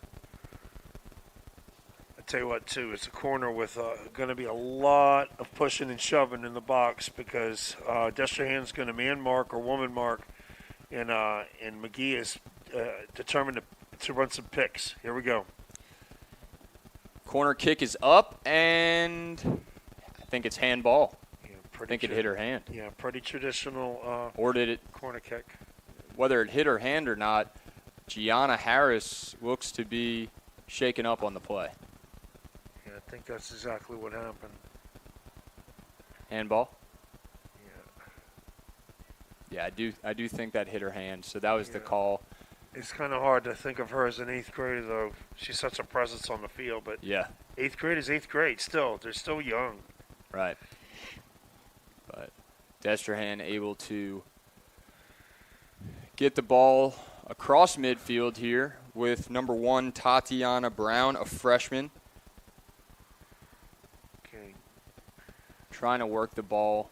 Tell you what, too, it's a corner with going to be a lot of pushing and shoving in the box because Destrehan's going to man mark or woman mark, and McGee is determined to run some picks. Here we go. Corner kick is up, and I think it's handball. Yeah, I think it hit her hand. Yeah, pretty traditional Or did it? corner kick. Whether it hit her hand or not, Gianna Harris looks to be shaken up on the play. Yeah, I think that's exactly what happened. Handball? Yeah. Yeah, I do think that hit her hand, so that was the call. It's kind of hard to think of her as an 8th grader, though. She's such a presence on the field, but Yeah, 8th grade is 8th grade still. They're still young. right. But Destrehan able to get the ball across midfield here with number 1, Tatiana Brown, a freshman, Okay. trying to work the ball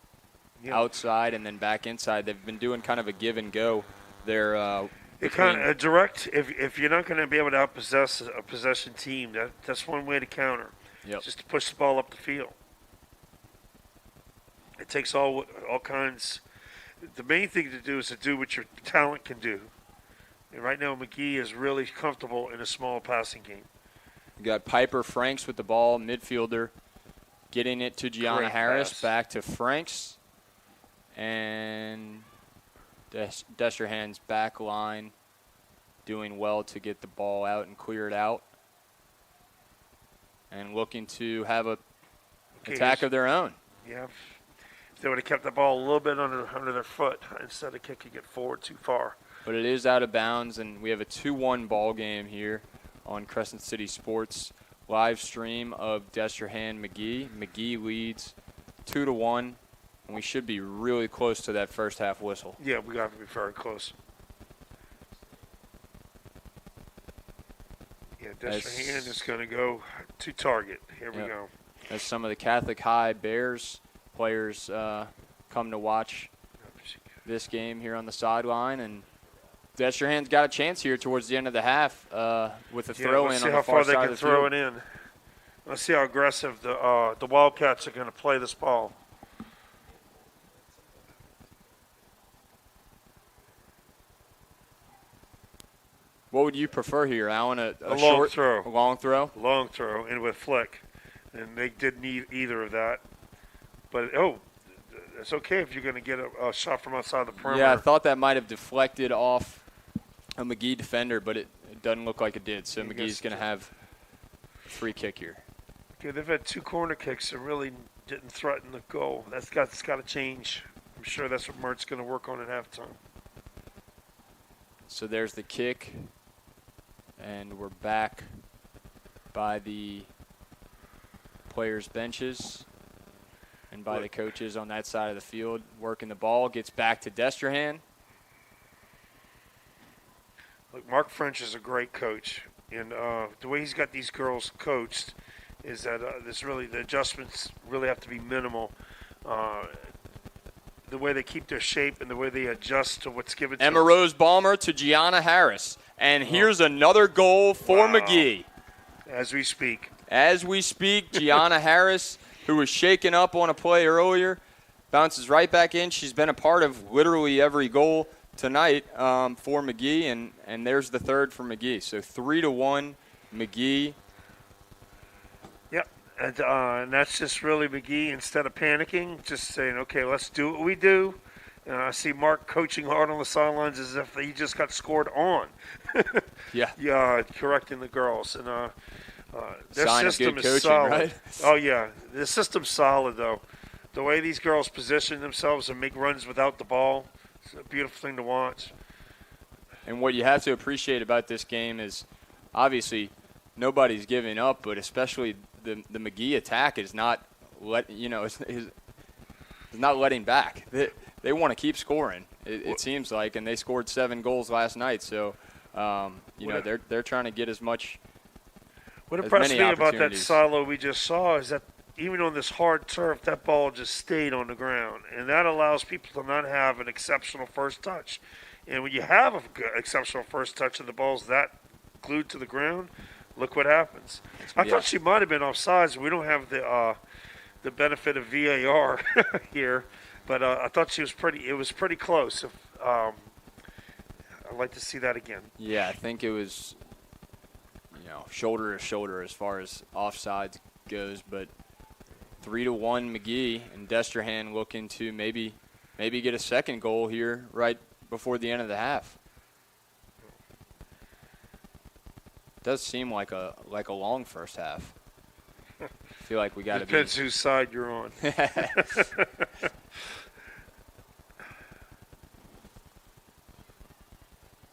outside and then back inside. They've been doing kind of a give and go. They're It kind of direct. If you're not going to be able to outpossess a possession team, that's one way to counter. Yep. Just to push the ball up the field. It takes all kinds. The main thing to do is to do what your talent can do. And right now, McGee is really comfortable in a small passing game. You got Piper Franks with the ball, midfielder, getting it to Gianna Great Harris, pass. back to Franks, and Destrehan's back line doing well to get the ball out and clear it out, and looking to have a attack of their own. Yeah. If they would have kept the ball a little bit under their foot instead of kicking it forward too far. But it is out of bounds, and we have a 2-1 ball game here on Crescent City Sports live stream of Destrehan McGee. McGee leads 2-1, and we should be really close to that first half whistle. Yeah, we got to be very close. Yeah, Destrehan is going to go to target. Here we go. As some of the Catholic High Bears players come to watch this game here on the sideline, and Destrehan's got a chance here towards the end of the half with a throw in on the far side of the field. Let's see how far they can throw it in. Let's see how aggressive the Wildcats are going to play this ball. What would you prefer here, Alan? A long short throw. A long throw? Long throw, and with flick. And they didn't need either of that. But, it's okay if you're going to get a shot from outside the perimeter. Yeah, I thought that might have deflected off a McGee defender, but it doesn't look like it did. So McGee's going to have a free kick here. Okay, they've had 2 corner kicks that really didn't threaten the goal. That's got to change. I'm sure that's what Mert's going to work on at halftime. So there's the kick, and we're back by the players' benches and by the coaches on that side of the field working the ball. Gets back to Destrehan. Look, Mark French is a great coach, and the way he's got these girls coached is that the adjustments really have to be minimal. The way they keep their shape and the way they adjust to what's given to Emma them. Rose Balmer to Gianna Harris. And here's another goal for McGee. As we speak. As we speak, Gianna Harris, who was shaken up on a play earlier, bounces right back in. She's been a part of literally every goal tonight for McGee, and there's the third for McGee. So 3-1, McGee. Yep, and that's just really McGee, instead of panicking, just saying, okay, let's do what we do. I see Mark coaching hard on the sidelines as if he just got scored on. Yeah, correcting the girls. And their Sign system of good is coaching, solid. right? Oh, yeah. The system's solid, though. The way these girls position themselves and make runs without the ball, it's a beautiful thing to watch. And what you have to appreciate about this game is obviously nobody's giving up, but especially the McGee attack is not is not letting back. They want to keep scoring. It seems like, and they scored 7 goals last night. So they're trying to get as much. What impressed me about that silo we just saw is that even on this hard turf, that ball just stayed on the ground, and that allows people to not have an exceptional first touch. And when you have an exceptional first touch and the ball's that glued to the ground, look what happens. I thought she might have been offsides. We don't have the benefit of VAR here, but I thought she was pretty. It was pretty close. I'd like to see that again. Yeah, I think it was. shoulder to shoulder as far as offsides goes. But 3-1 McGee, and Destrehan looking to maybe get a second goal here right before the end of the half. Does seem like a long first half. I feel like we got to be. Depends whose side you're on.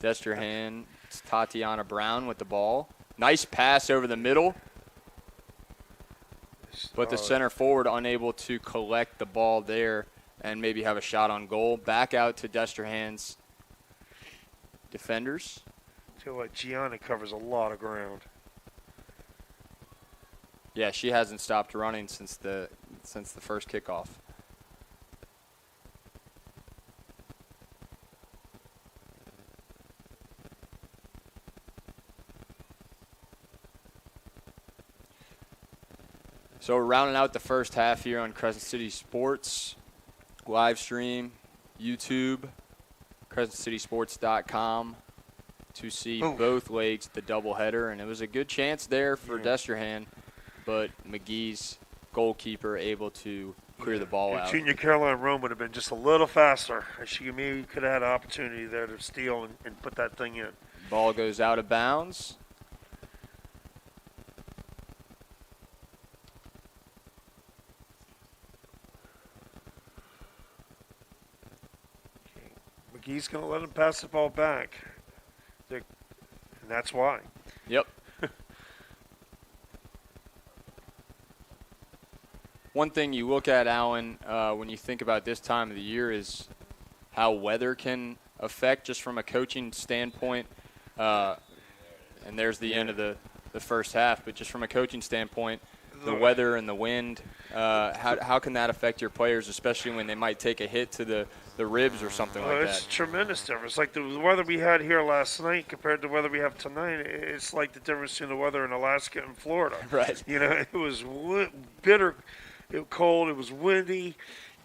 Destrehan, it's Tatiana Brown with the ball. Nice pass over the middle. But the center forward unable to collect the ball there and maybe have a shot on goal. Back out to Destrehan's defenders. I feel like Gianna covers a lot of ground. Yeah, she hasn't stopped running since the first kickoff. So we're rounding out the first half here on Crescent City Sports. Live stream, YouTube, CrescentCitySports.com to see both legs of the doubleheader. And it was a good chance there for Destrehan, but McGee's goalkeeper able to clear the ball out. Junior Caroline Rome would have been just a little faster. She maybe could have had an opportunity there to steal and put that thing in. Ball goes out of bounds. McGee's going to let him pass the ball back. And that's why. Yep. One thing you look at, Alan, when you think about this time of the year is how weather can affect just from a coaching standpoint. And there's the end of the first half. But just from a coaching standpoint, the weather and the wind, how can that affect your players, especially when they might take a hit to the ribs or something like that? It's a tremendous difference. Like the weather we had here last night compared to the weather we have tonight, it's like the difference in the weather in Alaska and Florida. Right. It was bitter, it was cold, it was windy,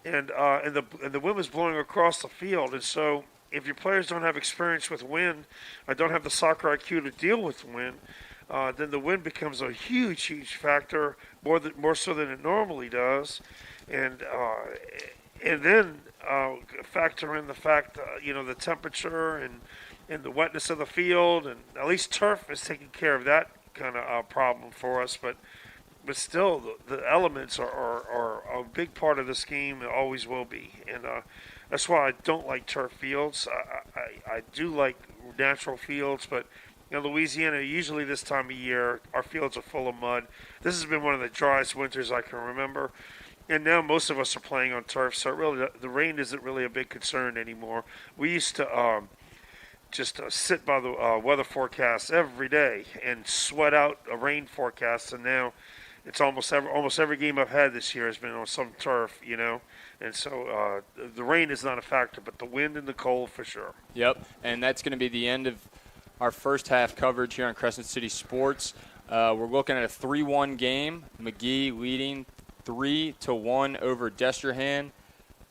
and the wind was blowing across the field. And so if your players don't have experience with wind or don't have the soccer IQ to deal with wind, then the wind becomes a huge factor, more so than it normally does, and then factor in the fact the temperature and the wetness of the field, and at least turf is taking care of that kind of problem for us. But still, the elements are a big part of this game, and always will be, and that's why I don't like turf fields. I do like natural fields, but Louisiana, usually this time of year, our fields are full of mud. This has been one of the driest winters I can remember. And now most of us are playing on turf, so the rain isn't really a big concern anymore. We used to just sit by the weather forecast every day and sweat out a rain forecast, and now it's almost every game I've had this year has been on some turf, And so the rain is not a factor, but the wind and the cold for sure. Yep, and that's going to be the end of our first half coverage here on Crescent City Sports. We're looking at a 3-1 game. McGee leading 3-1 over Destrehan.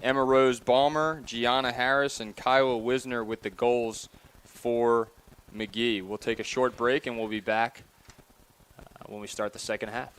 Emma Rose Balmer, Gianna Harris, and Kyla Wisner with the goals for McGee. We'll take a short break, and we'll be back when we start the second half.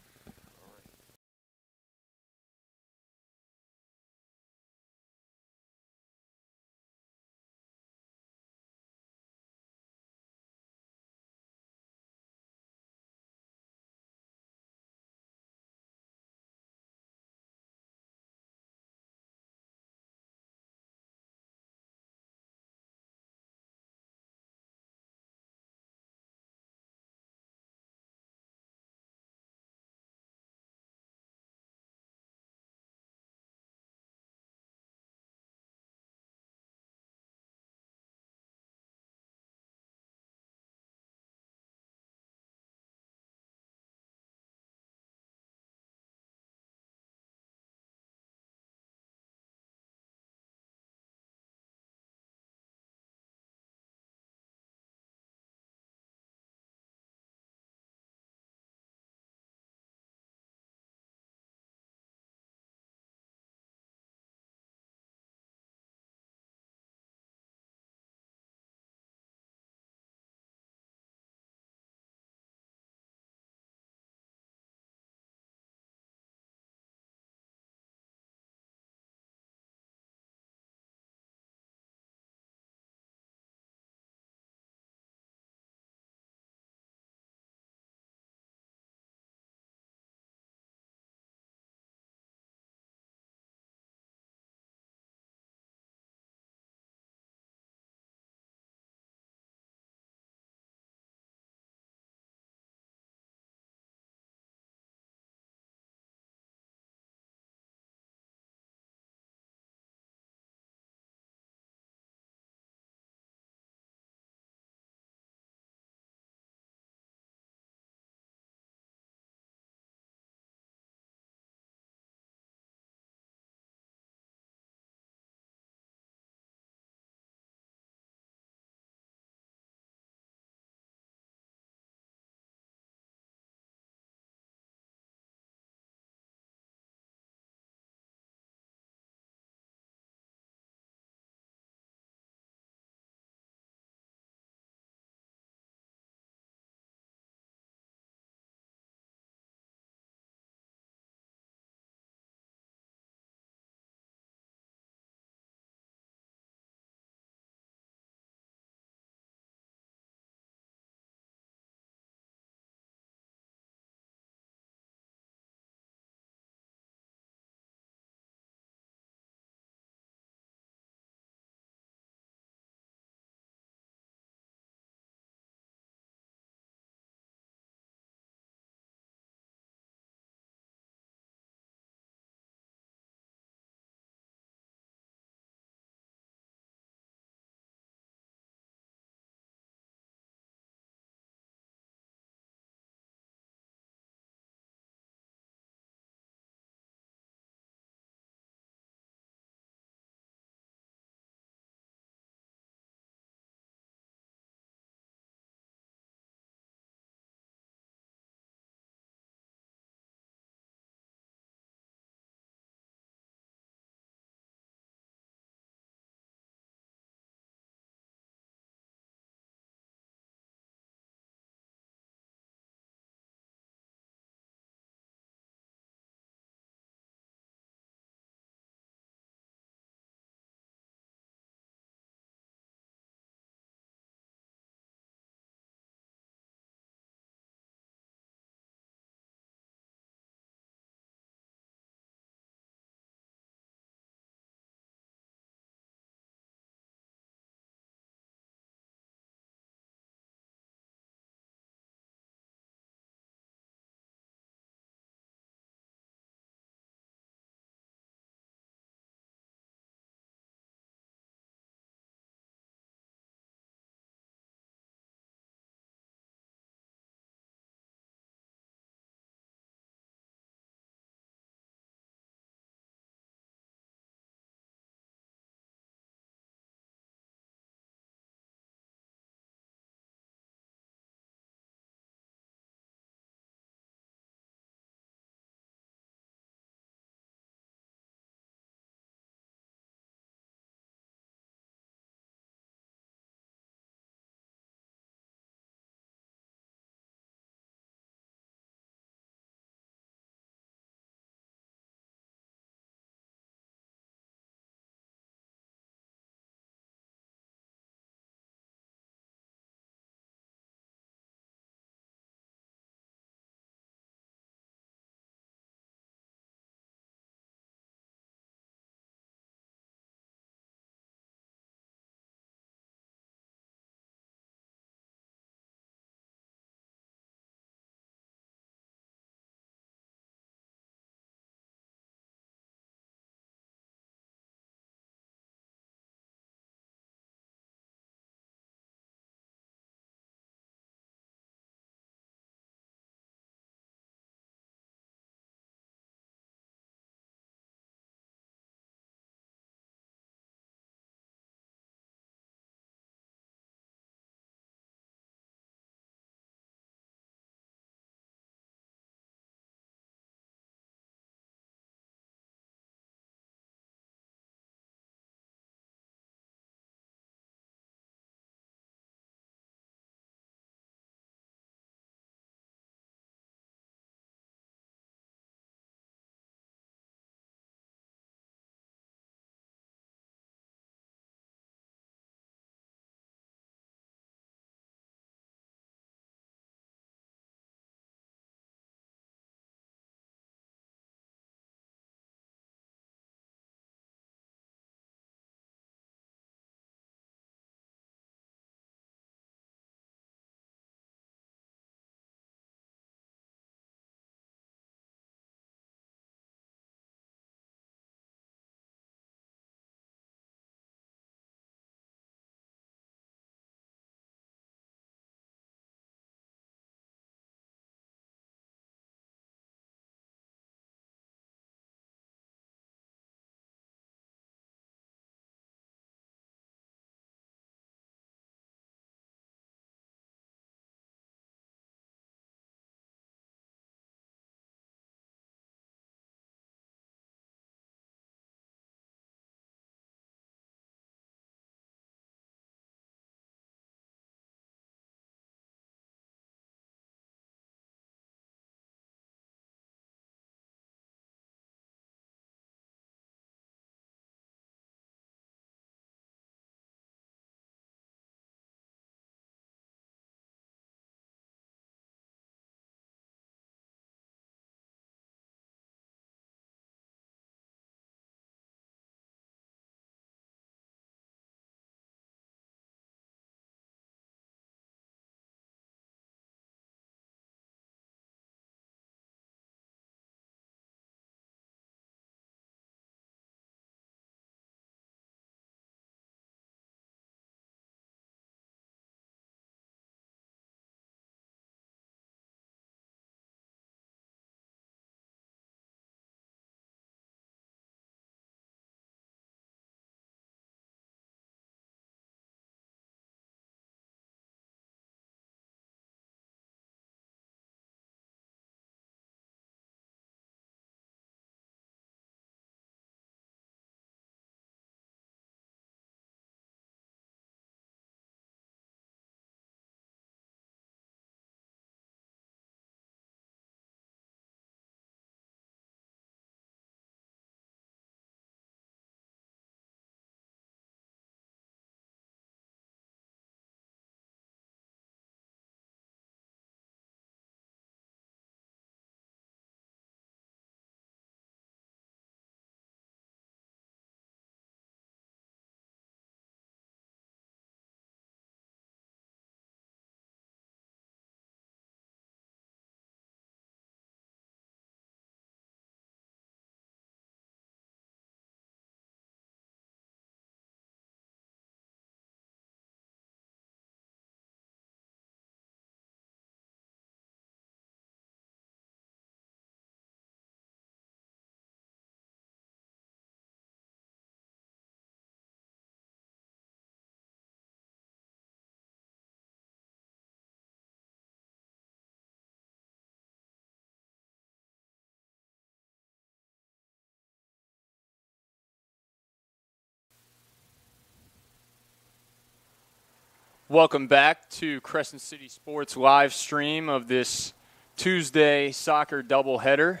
Welcome back to Crescent City Sports live stream of this Tuesday soccer doubleheader.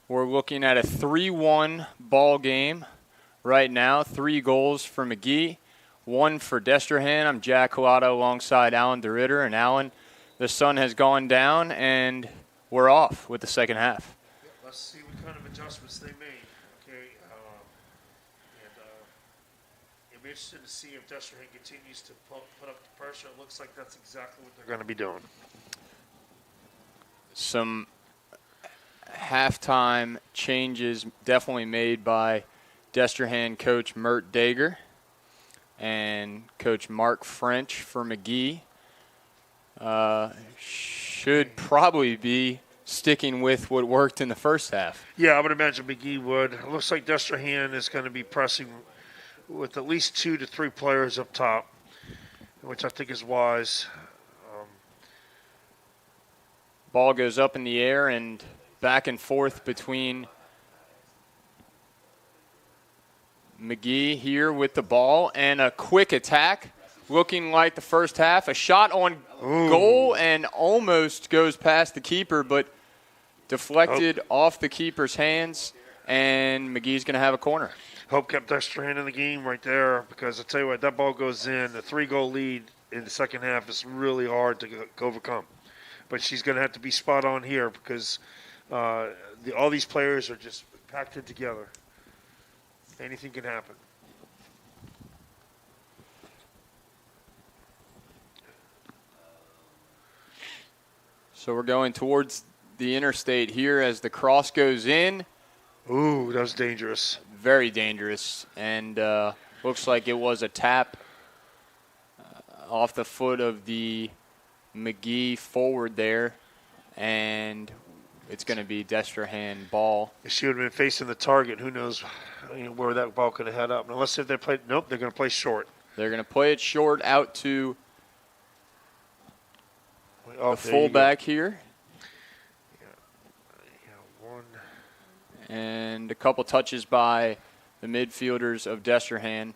We're looking at a 3-1 ball game right now. 3 goals for McGee, 1 for Destrehan. I'm Jack Collado alongside Alan DeRitter. And Alan, the sun has gone down and we're off with the second half. Let's see what kind of adjustments they made. Okay, I'm interested to see if Destrehan continues to put up the pressure. It looks like that's exactly what they're going to be doing. Some halftime changes definitely made by Destrehan coach Mert Dager and coach Mark French for McGee. Should probably be sticking with what worked in the first half. Yeah, I would imagine McGee would. It looks like Destrehan is going to be pressing with at least 2 to 3 players up top, which I think is wise. Ball goes up in the air and back and forth between McGee here with the ball and a quick attack looking like the first half. A shot on goal and almost goes past the keeper, but deflected off the keeper's hands, and McGee's going to have a corner. Hope kept Destrehan in the game right there, because I tell you what, that ball goes in. The 3-goal lead in the second half is really hard to overcome. But she's going to have to be spot on here because all these players are just packed in together. Anything can happen. So we're going towards the interstate here as the cross goes in. Ooh, that was dangerous. Very dangerous. And looks like it was a tap off the foot of the McGee forward there. And it's going to be Destrehan ball. If she would have been facing the target, who knows where that ball could have had up. Unless if they played, nope, they're going to play short. They're going to play it short out to the fullback here. And a couple touches by the midfielders of Destrehan.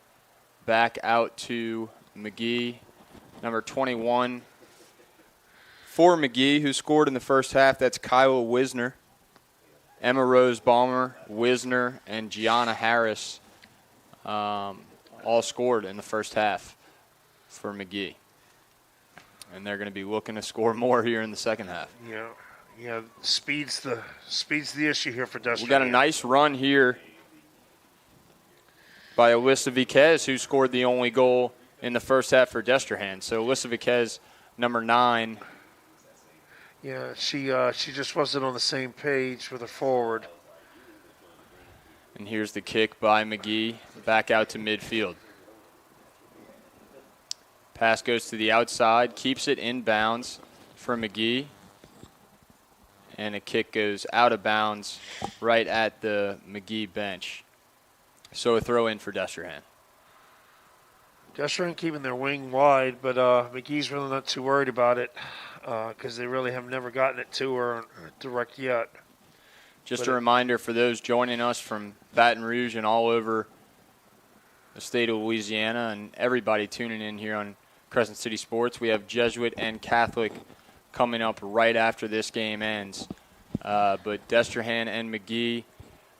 Back out to McGee, number 21. For McGee, who scored in the first half, that's Kyla Wisner. Emma Rose Balmer, Wisner, and Gianna Harris all scored in the first half for McGee. And they're going to be looking to score more here in the second half. Yeah, speed's the issue here for Destrehan. We got a nice run here by Alyssa Viquez, who scored the only goal in the first half for Destrehan. So Alyssa Viquez, number 9. Yeah, she just wasn't on the same page with her forward. And here's the kick by McGee, back out to midfield. Pass goes to the outside, keeps it in bounds for McGee. And a kick goes out of bounds right at the McGee bench. So a throw in for Destrehan. Destrehan keeping their wing wide, but McGee's really not too worried about it because they really have never gotten it to her direct yet. Just a reminder for those joining us from Baton Rouge and all over the state of Louisiana and everybody tuning in here on Crescent City Sports, we have Jesuit and Catholic coming up right after this game ends. But Destrehan and McGee,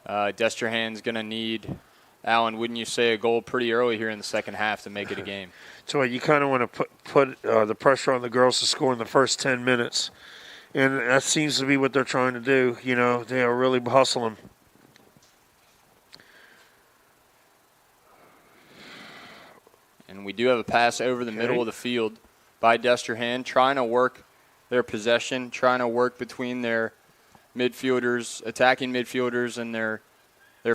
Destrehan's going to need, Alan, wouldn't you say, a goal pretty early here in the second half to make it a game? So you kind of want to put the pressure on the girls to score in the first 10 minutes. And that seems to be what they're trying to do. They are really hustling. And we do have a pass over the middle of the field by Destrehan, trying to work their possession, trying to work between their midfielders, attacking midfielders, and their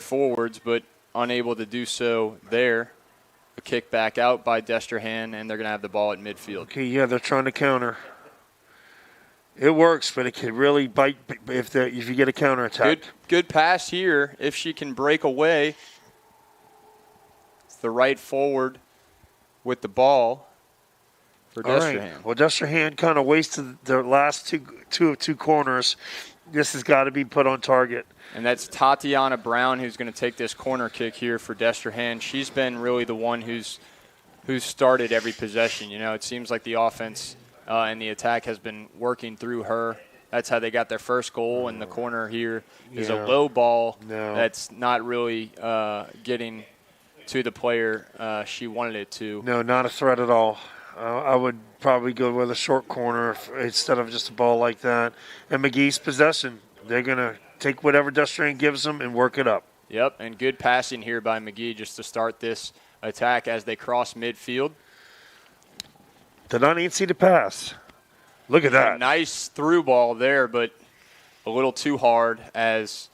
forwards, but unable to do so there. A kick back out by Destrehan, and they're going to have the ball at midfield. Okay, yeah, they're trying to counter. It works, but it can really bite if you get a counterattack. Good pass here if she can break away. It's the right forward with the ball for Destrehan. Right. Well, Destrehan kind of wasted their last two corners. This has got to be put on target. And that's Tatiana Brown who's going to take this corner kick here for Destrehan. She's been really the one who's who started every possession. You know, it seems like the offense and the attack has been working through her. That's how they got their first goal. And the corner here is a low ball that's not really getting to the player she wanted it to. No, not a threat at all. I would probably go with a short corner instead of just a ball like that. And McGee's possession, they're going to take whatever Destrehan gives them and work it up. Yep, and good passing here by McGee just to start this attack as they cross midfield. Did not even see the pass. Look at that. A nice through ball there, but a little too hard as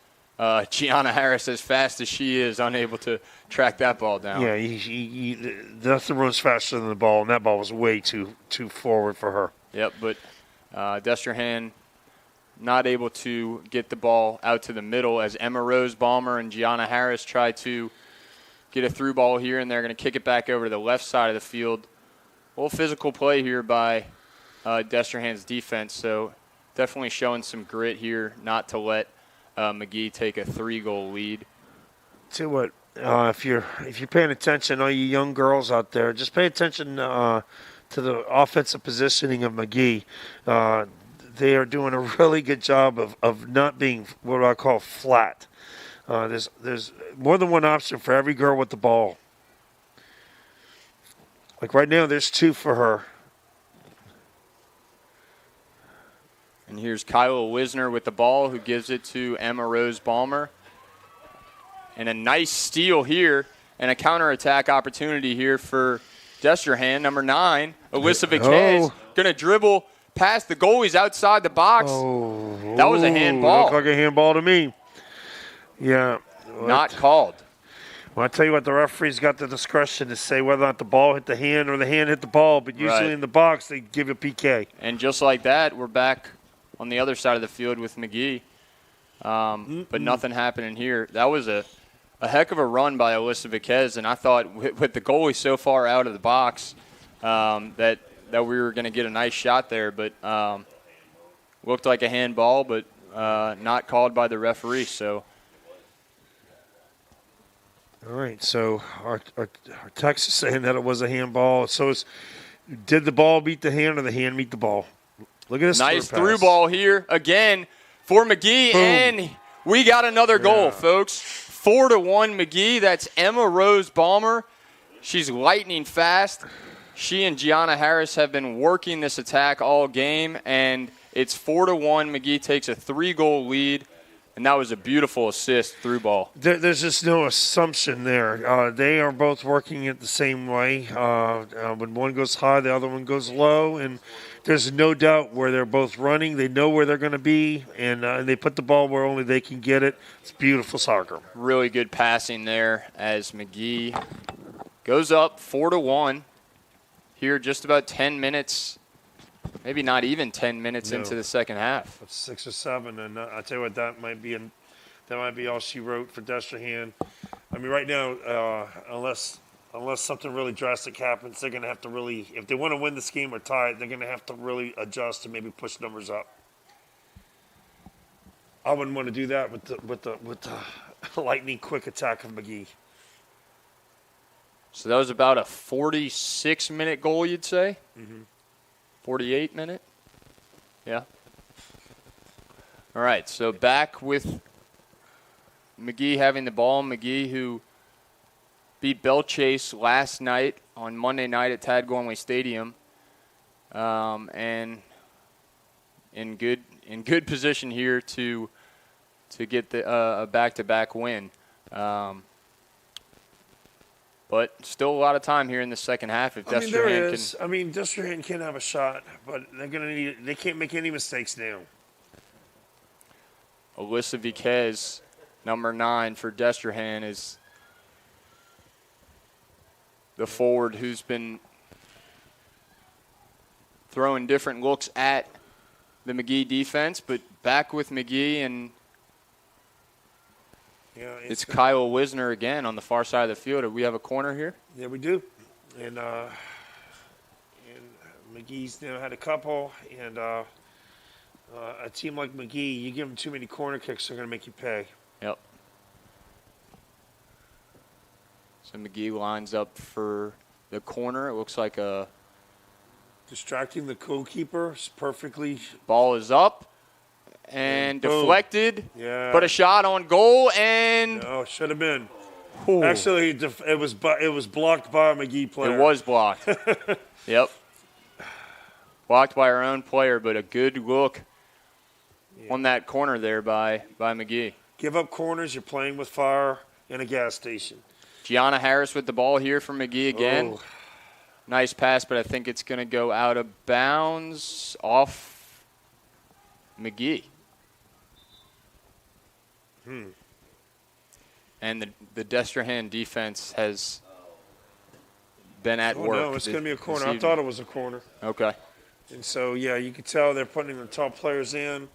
Gianna Harris, as fast as she is, unable to track that ball down. Yeah, nothing runs faster than the ball, and that ball was way too forward for her. Yep, but Destrehan not able to get the ball out to the middle as Emma Rose Balmer and Gianna Harris try to get a through ball here, and they're going to kick it back over to the left side of the field. A little physical play here by Destrehan's defense, so definitely showing some grit here not to let McGee take a 3-goal lead. Tell you what, if you're paying attention, all you young girls out there, just pay attention to the offensive positioning of McGee. They are doing a really good job of not being what I call flat. There's more than one option for every girl with the ball. Like right now, there's 2 for her. And here's Kyla Wisner with the ball, who gives it to Emma Rose Balmer. And a nice steal here and a counterattack opportunity here for Destrehan. Number 9, Alyssa Viquez, going to dribble past the goalies outside the box. That was a handball. Looked like a handball to me. Yeah. Not called. Well, I tell you what, the referee's got the discretion to say whether or not the ball hit the hand or the hand hit the ball, but usually in the box they give a PK. And just like that, we're back on the other side of the field with McGee. But nothing happening here. That was a heck of a run by Alyssa Viquez, and I thought with the goalie so far out of the box that we were going to get a nice shot there, but looked like a handball, but not called by the referee. So, all right. So our text is saying that it was a handball. So did the ball beat the hand or the hand meet the ball? Look at this nice through ball here again for McGee, and we got another goal, folks. 4-1 McGee. That's Emma Rose Balmer. She's lightning fast. She and Gianna Harris have been working this attack all game, and it's 4-1. McGee takes a 3-goal lead, and that was a beautiful assist through ball. There's just no assumption there. They are both working it the same way. When one goes high, the other one goes low, and there's no doubt where they're both running. They know where they're going to be, and they put the ball where only they can get it. It's beautiful soccer. Really good passing there as McGee goes up 4-1. Here, just about 10 minutes, maybe not even 10 minutes into the second half. That's 6 or 7, and I tell you what, that might be all she wrote for Destrehan. I mean, right now, unless something really drastic happens, they're going to have to really, if they want to win this game or tie it, they're going to have to really adjust and maybe push numbers up. I wouldn't want to do that with the lightning quick attack of McGee. So that was about a 46-minute goal, you'd say? 48-minute? Yeah. All right, so back with McGee having the ball. McGee, who beat Belchase last night on Monday night at Tad Gormley Stadium, and in good position here to get a back-to-back win. But still a lot of time here in the second half. If Destrehan can, Destrehan can have a shot, but they can't make any mistakes now. Alyssa Viquez, number 9 for Destrehan, is the forward who's been throwing different looks at the McGee defense, but back with McGee, and it's Kyle Wisner again on the far side of the field. Do we have a corner here? Yeah, we do. And McGee's now had a couple, and a team like McGee, you give them too many corner kicks, they're going to make you pay. Yep. So McGee lines up for the corner. It looks like a Distracting the goalkeeper perfectly. ball is up and boom. deflected. Yeah. But a shot on goal and No, should have been. ooh, Actually, it was blocked by a McGee player. it was blocked. Yep. Blocked by our own player, but a good look on that corner there by McGee. Give up corners, you're playing with fire in a gas station. Gianna Harris with the ball here from McGee again. Oh. Nice pass, but I think it's going to go out of bounds off McGee. And the Destrehan defense has been at work. No, it's going to be a corner. I thought it was a corner. Okay. And so, yeah, you can tell they're putting the top players in.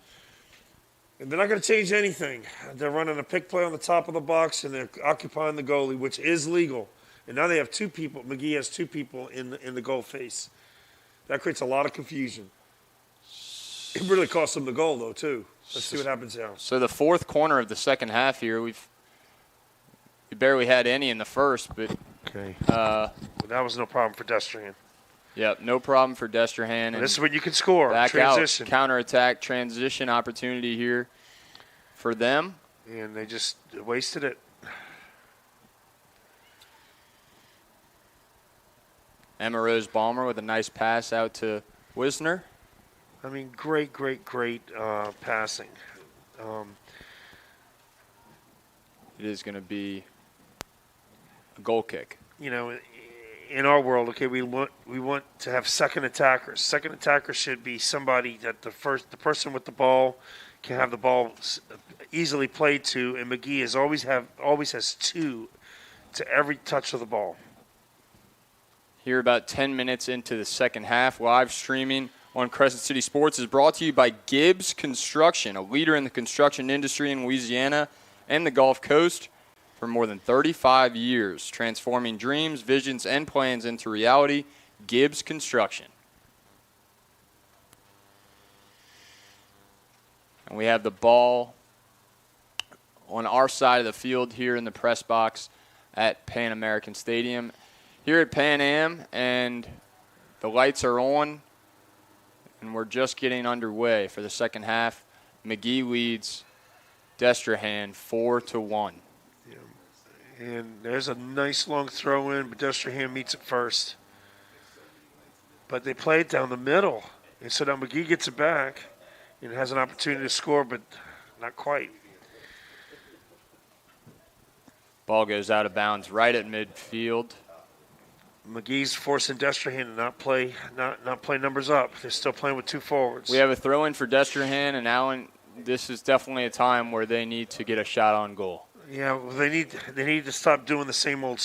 And they're not going to change anything. They're running a pick play on the top of the box, and they're occupying the goalie, which is legal. And now they have two people. McGee has two people in the goal face. That creates a lot of confusion. It really cost them the goal, though, too. Let's see what happens now. So the fourth corner of the second half here, we barely had any in the first, but okay. That was no problem for Destrehan. Yep, no problem for Destrehan. This is when you can score. Back transition. Out, counterattack, transition opportunity here for them. And they just wasted it. Emma Rose Balmer with a nice pass out to Wisner. I mean, great passing. It is going to be a goal kick. You know, in our world, okay, we want to have second attackers. Second attackers should be somebody that the person with the ball can have the ball easily played to, and McGee always has two to every touch of the ball. Here about 10 minutes into the second half, live streaming on Crescent City Sports is brought to you by Gibbs Construction, a leader in the construction industry in Louisiana and the Gulf Coast for more than 35 years, transforming dreams, visions, and plans into reality. Gibbs Construction. And we have the ball on our side of the field here in the press box at Pan American Stadium. Here at Pan Am, and the lights are on, and we're just getting underway for the second half. McGee leads Destrehan 4-1. Yeah. And there's a nice long throw in, but Destrehan meets it first. But they play it down the middle, and so now McGee gets it back and has an opportunity to score, but not quite. Ball goes out of bounds right at midfield. McGee's forcing Destrehan to not play numbers up. They're still playing with two forwards. We have a throw in for Destrehan, and Allen, this is definitely a time where they need to get a shot on goal. Yeah, well, they need to stop doing the same old.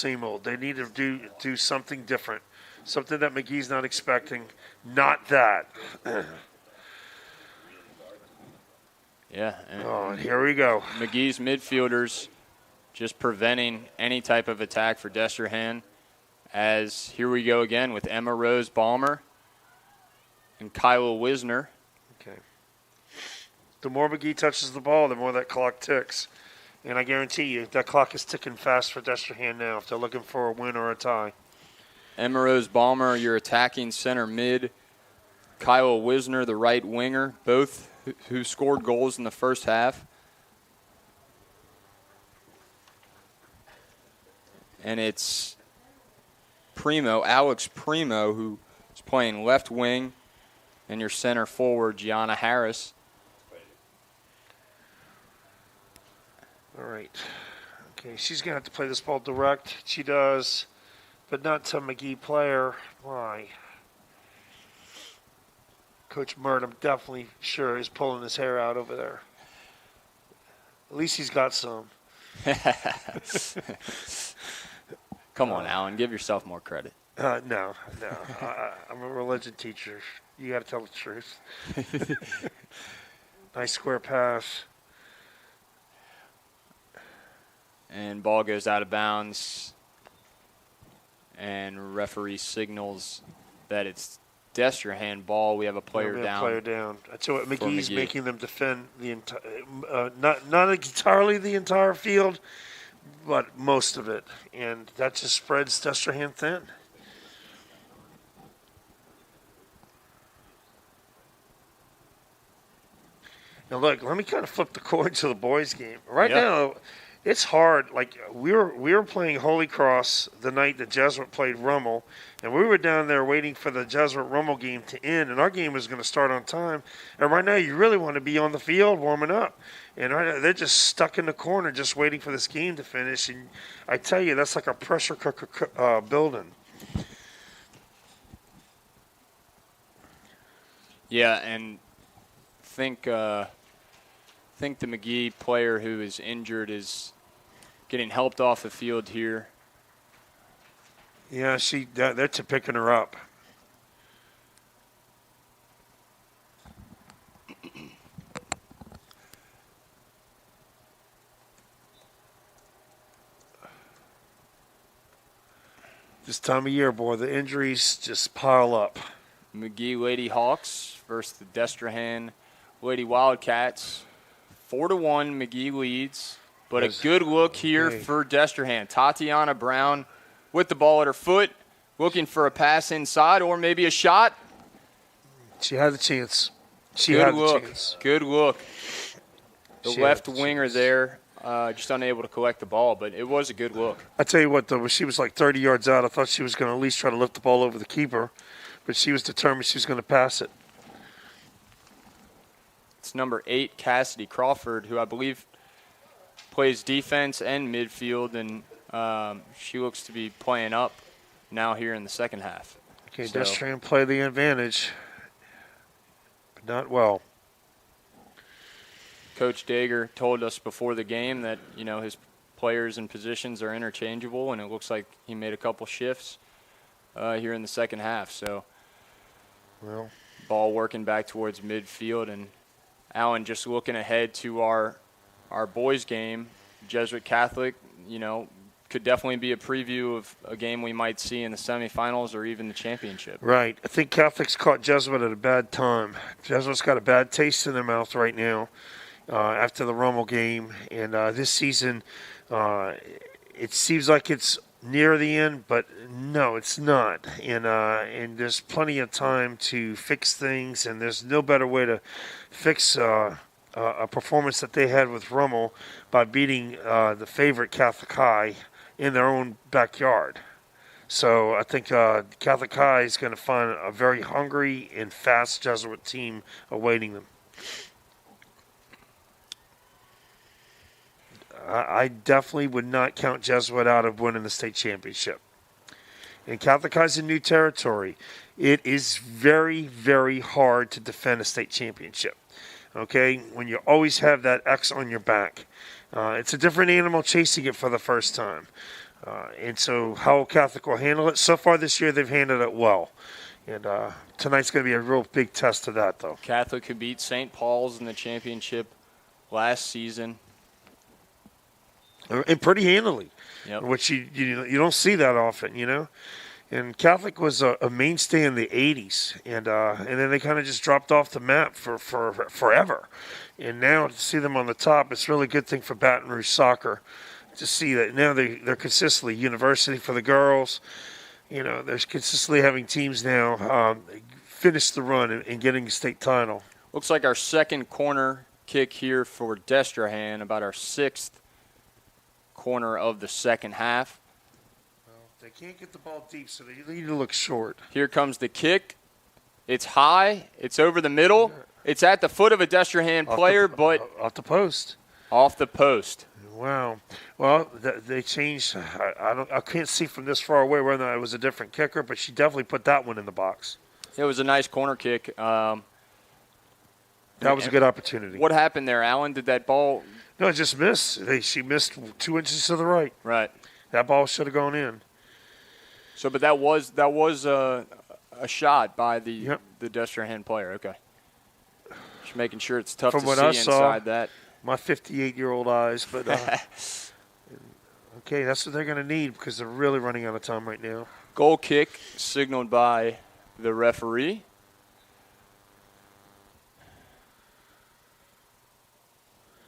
They need to do something different, something that McGee's not expecting. Not that. Yeah. And here we go. McGee's midfielders just preventing any type of attack for Destrehan. As here we go again with Emma Rose Balmer and Kyla Wisner. Okay. The more McGee touches the ball, the more that clock ticks. And I guarantee you, that clock is ticking fast for Destrehan now if they're looking for a win or a tie. Emma Rose Balmer, your attacking center mid. Kyla Wisner, the right winger, both who scored goals in the first half. And it's Alex Primo, who is playing left wing, and your center forward, Gianna Harris. All right. Okay, she's going to have to play this ball direct. She does, but not to McGee player. Why? Coach Mert, I'm definitely sure, is pulling his hair out over there. At least he's got some. Come on, Alan, give yourself more credit. No. I'm a religion teacher. You got to tell the truth. Nice square pass. And ball goes out of bounds. And referee signals that it's Destrehan ball. We have a player down. I tell you what, McGee's making them defend the entire, not entirely the entire field, but most of it, and that just spreads Destrehan thin. Now, look, let me kind of flip the coin to the boys' game. Right Yep. now, it's hard. Like, we were playing Holy Cross the night that Jesuit played Rummel, and we were down there waiting for the Jesuit-Rummel game to end, and our game was going to start on time. And right now, you really want to be on the field warming up. And right now, they're just stuck in the corner just waiting for this game to finish. And I tell you, that's like a pressure cooker building. Yeah, and think the McGee player who is injured is getting helped off the field here. Yeah, they're picking her up. This time of year, boy, the injuries just pile up. McGee Lady Hawks versus the Destrehan Lady Wildcats. 4-1, McGee leads. But a good look here for Destrehan. Tatiana Brown with the ball at her foot, looking for a pass inside or maybe a shot. She had the chance. Good look. The left winger there, just unable to collect the ball, but it was a good look. I tell you what, though, she was like 30 yards out. I thought she was going to at least try to lift the ball over the keeper, but she was determined she was going to pass it. It's number 8, Cassidy Crawford, who I believe plays defense and midfield, and she looks to be playing up now here in the second half. Okay, Destrehan play the advantage, but not well. Coach Dager told us before the game that, his players and positions are interchangeable, and it looks like he made a couple shifts here in the second half. So, ball working back towards midfield, and Alan, just looking ahead to our boys' game, Jesuit Catholic, could definitely be a preview of a game we might see in the semifinals or even the championship. Right. I think Catholic's caught Jesuit at a bad time. Jesuit's got a bad taste in their mouth right now after the Rummel game. And this season, it seems like it's near the end, but no, it's not. And there's plenty of time to fix things, and there's no better way to fix a performance that they had with Rummel by beating the favorite Catholic High in their own backyard. So I think Catholic High is going to find a very hungry and fast Jesuit team awaiting them. I definitely would not count Jesuit out of winning the state championship. And Catholic High's in new territory. It is very, very hard to defend a state championship. Okay, when you always have that X on your back. It's a different animal chasing it for the first time. And so how Catholic will handle it, so far this year they've handled it well. And tonight's going to be a real big test of that, though. Catholic who beat St. Paul's in the championship last season. And pretty handily, yep. Which you don't see that often, And Catholic was a mainstay in the 80s, and then they kind of just dropped off the map for forever. And now to see them on the top, it's really a good thing for Baton Rouge soccer to see that now they're consistently university for the girls. They're consistently having teams now finish the run and getting a state title. Looks like our second corner kick here for Destrehan, about our 6th corner of the second half. They can't get the ball deep, so they need to look short. Here comes the kick. It's high. It's over the middle. It's at the foot of a Destrehan player, but off the post. Off the post. Wow. Well, they changed. I can't see from this far away whether it was a different kicker, but she definitely put that one in the box. It was a nice corner kick. That was a good opportunity. What happened there, Alan? Did that ball? No, it just missed. She missed 2 inches to the right. Right. That ball should have gone in. So, but that was a shot by the Destrehan player. Okay. Just making sure it's tough From to what see I inside saw, that. My 58-year-old eyes, but okay, that's what they're going to need because they're really running out of time right now. Goal kick signaled by the referee.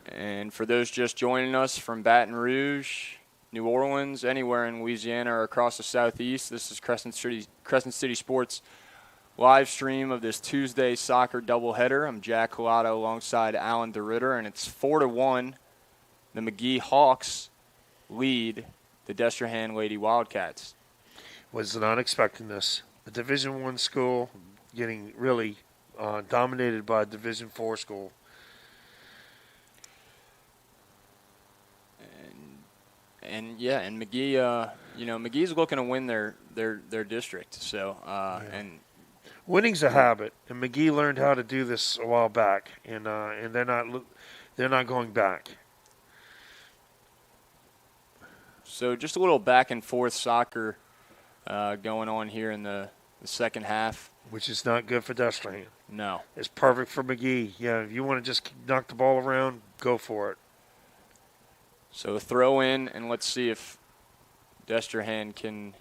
And for those just joining us from Baton Rouge, New Orleans, anywhere in Louisiana or across the Southeast, this is Crescent City Sports live stream of this Tuesday soccer doubleheader. I'm Jack Colato alongside Alan DeRitter, and it's 4-1. The McGee Hawks lead the Destrehan Lady Wildcats. Was not expecting this. A Division I school getting really dominated by a Division IV school. And McGee, McGee's looking to win their district. So and winning's a habit, and McGee learned how to do this a while back, and they're not going back. So just a little back and forth soccer going on here in the second half, which is not good for Destrehan. No, it's perfect for McGee. Yeah, if you want to just knock the ball around, go for it. So throw in, and let's see if Destrehan can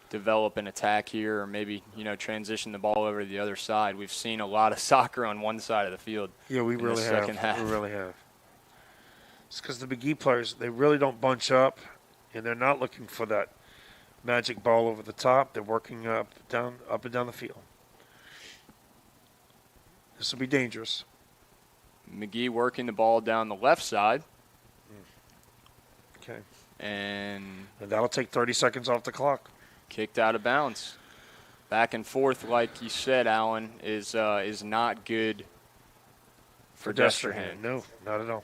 develop an attack here, or maybe transition the ball over to the other side. We've seen a lot of soccer on one side of the field. Yeah, we really have. Second half. We really have. It's because the McGee players, they really don't bunch up, and they're not looking for that magic ball over the top. They're working up and down the field. This will be dangerous. McGee working the ball down the left side. Okay. And that'll take 30 seconds off the clock. Kicked out of bounds. Back and forth, like you said, Alan, is not good for Destrehan. No, not at all.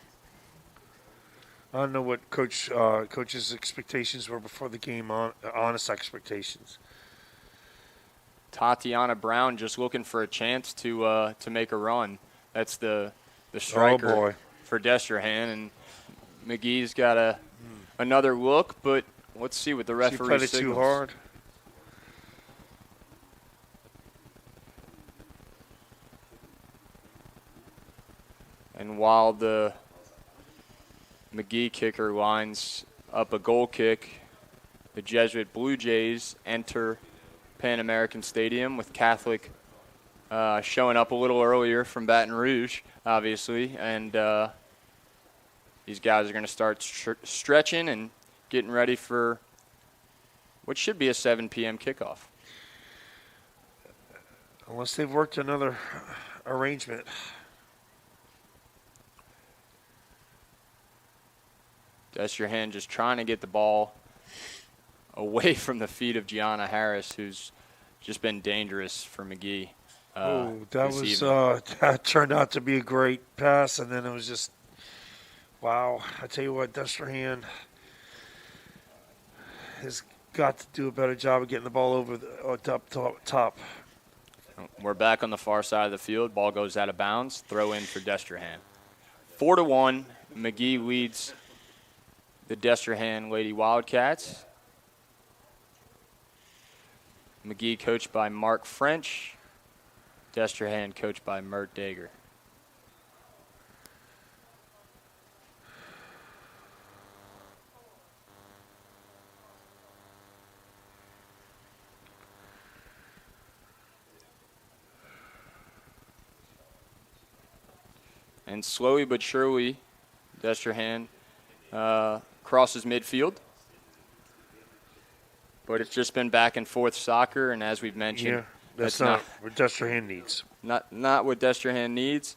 I don't know what coach's expectations were before the game. Honest expectations. Tatiana Brown just looking for a chance to make a run. That's the striker for Destrehan, and McGee's got another look, but let's see what the referee signals. She played it too hard. And while the McGee kicker lines up a goal kick, the Jesuit Blue Jays enter Pan American Stadium with Catholic showing up a little earlier from Baton Rouge, obviously, and these guys are going to start stretching and getting ready for what should be a 7 p.m. kickoff. Unless they've worked another arrangement. Destrehan just trying to get the ball away from the feet of Gianna Harris, who's just been dangerous for McGee. That turned out to be a great pass, and then it was just, wow. I tell you what, Destrehan has got to do a better job of getting the ball over the top. We're back on the far side of the field. Ball goes out of bounds. Throw in for Destrehan. 4-1. McGee leads the Destrehan Lady Wildcats. McGee coached by Mark French. Destrehan coached by Mert Dager. And slowly but surely, Destrehan crosses midfield. But it's just been back and forth soccer, and as we've mentioned, that's not what Destrehan needs. Not what Destrehan needs.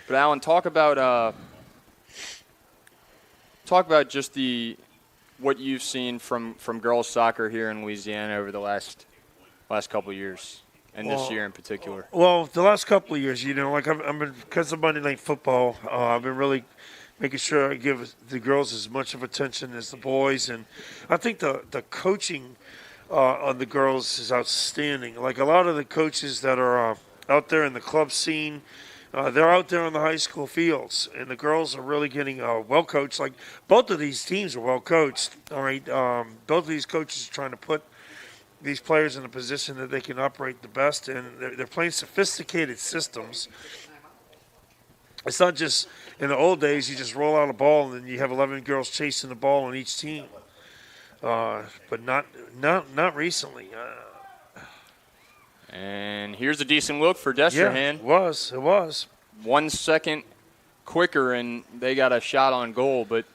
But Alan, talk about just what you've seen from girls soccer here in Louisiana over the last couple of years, and this year in particular. Well, the last couple of years, I've been, because of Monday Night Football, I've been really making sure I give the girls as much of attention as the boys. And I think the coaching on the girls is outstanding. Like a lot of the coaches that are out there in the club scene, they're out there on the high school fields. And the girls are really getting well coached. Like both of these teams are well coached. All right. Both of these coaches are trying to put these players in a position that they can operate the best. And they're playing sophisticated systems. It's not just in the old days you just roll out a ball and then you have 11 girls chasing the ball on each team, but not recently. And here's a decent look for Destrehan. Yeah, it was 1 second quicker and they got a shot on goal, but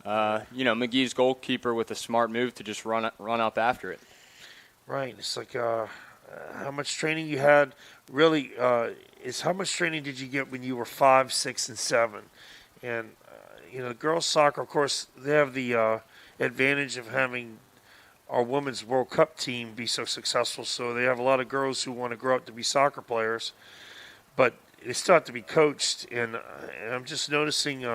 McGee's goalkeeper with a smart move to just run up after it. Right. It's like how much training you had. Really, is how much training did you get when you were 5, 6, and 7? And girls soccer, of course, they have the advantage of having our women's World Cup team be so successful. So they have a lot of girls who want to grow up to be soccer players, but they still have to be coached. And I'm just noticing,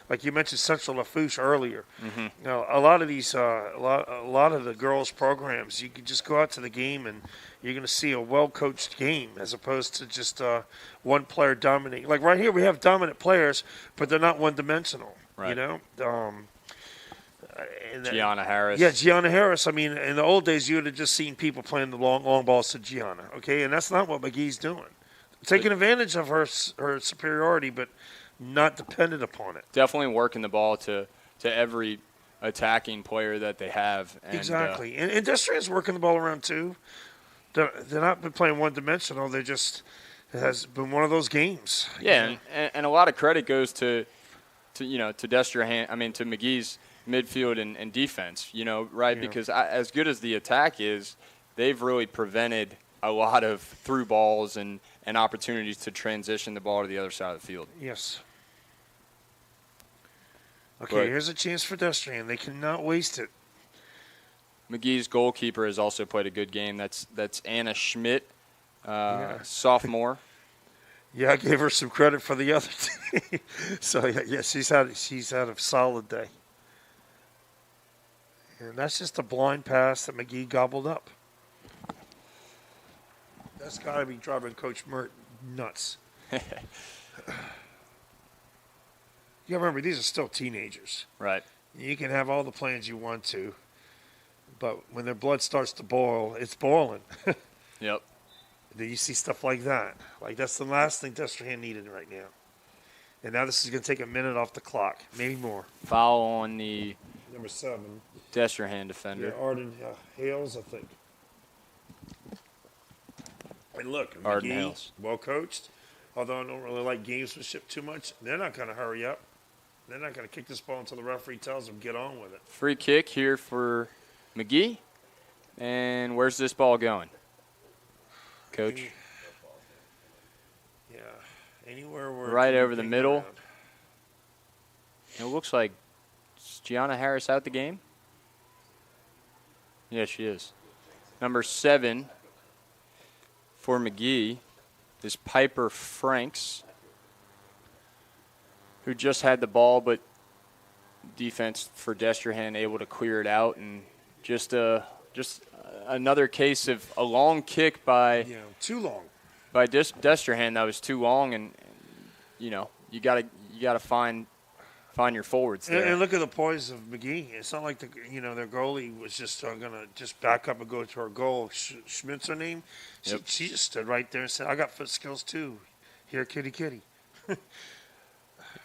like you mentioned, Central Lafourche earlier. Mm-hmm. A lot of these, a lot of the girls' programs, you can just go out to the game and you're going to see a well-coached game as opposed to just one player dominating. Like right here, we have dominant players, but they're not one-dimensional. Right. Gianna Harris. Yeah, Gianna Harris. I mean, in the old days, you would have just seen people playing the long balls to Gianna. Okay, and that's not what McGee's doing. Taking advantage of her superiority, but not dependent upon it. Definitely working the ball to every attacking player that they have. And, exactly. And Destrehan's working the ball around, too. They're not been playing one-dimensional. They just – it has been one of those games. Yeah, and a lot of credit goes to Destrehan – I mean, to McGee's midfield and defense, right? Yeah. Because as good as the attack is, they've really prevented a lot of through balls and opportunities to transition the ball to the other side of the field. Yes. Okay, here's a chance for Destrehan. They cannot waste it. McGee's goalkeeper has also played a good game. That's Anna Schmidt, sophomore. Yeah, I gave her some credit for the other team. So yeah, she's had a solid day. And that's just a blind pass that McGee gobbled up. That's got to be driving Coach Mert nuts. You remember, these are still teenagers. Right. You can have all the plans you want to, but when their blood starts to boil, it's boiling. Yep. Then you see stuff like that. Like, that's the last thing Destrehan needed right now. And now this is going to take a minute off the clock, maybe more. Foul on the number 7 Destrehan defender. Yeah, Arden Hales, I think. And look, Arden McGee, Hales. well coached. Although I don't really like gamesmanship too much, they're not going to hurry up. They're not going to kick this ball until the referee tells them get on with it. Free kick here for McGee. And where's this ball going, Coach? Yeah, anywhere where right over the middle. It looks like Gianna Harris out the game. Yeah, she is. Number 7 for McGee is Piper Franks, who just had the ball, but defense for Destrehan able to clear it out, and just another case of a long kick by too long by Destrehan that was too long, and you gotta find your forwards there. And look at the poise of McGee. It's not like their goalie was just gonna just back up and go to her goal. Schmidt's her name. She just stood right there and said, "I got foot skills too. Here, kitty."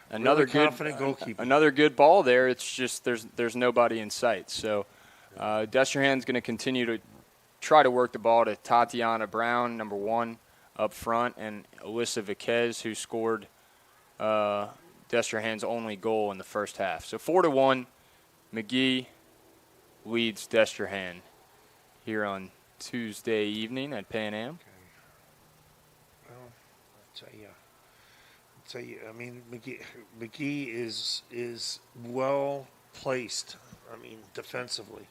Another really confident goalkeeper. Another good ball there. It's just there's nobody in sight. So Destrehan's going to continue to try to work the ball to Tatiana Brown, number 1, up front, and Alyssa Viquez, who scored Destrehan's only goal in the first half. So 4-1, McGee leads Destrehan here on Tuesday evening at Pan Am. Okay. Well, I'll tell you. I mean, McGee is well placed. I mean, defensively,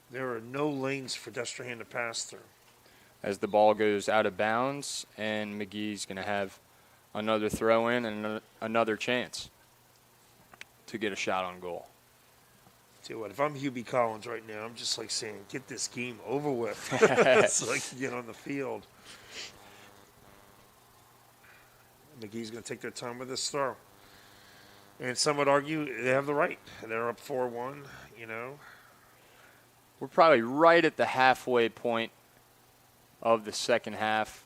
there are no lanes for Destrehan to pass through. As the ball goes out of bounds, and McGee's going to have another throw in and another chance to get a shot on goal. Tell you what, if I'm Hugh B. Collins right now, I'm just like saying, get this game over with so I can get on the field. McGee's going to take their time with this throw. And some would argue they have the right. They're up 4-1, We're probably right at the halfway point of the second half,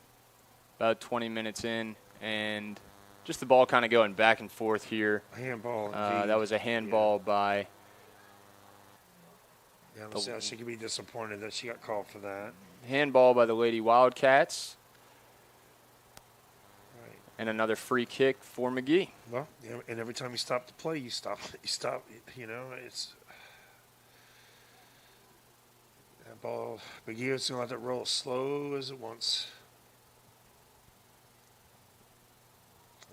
about 20 minutes in, and just the ball kind of going back and forth here. A handball. That was a handball by. Yeah, she could be disappointed that she got called for that. Handball by the Lady Wildcats. Right. And another free kick for McGee. Well, and every time you stop to play, you stop. It's That ball, McGee is going to let that roll as slow as it wants.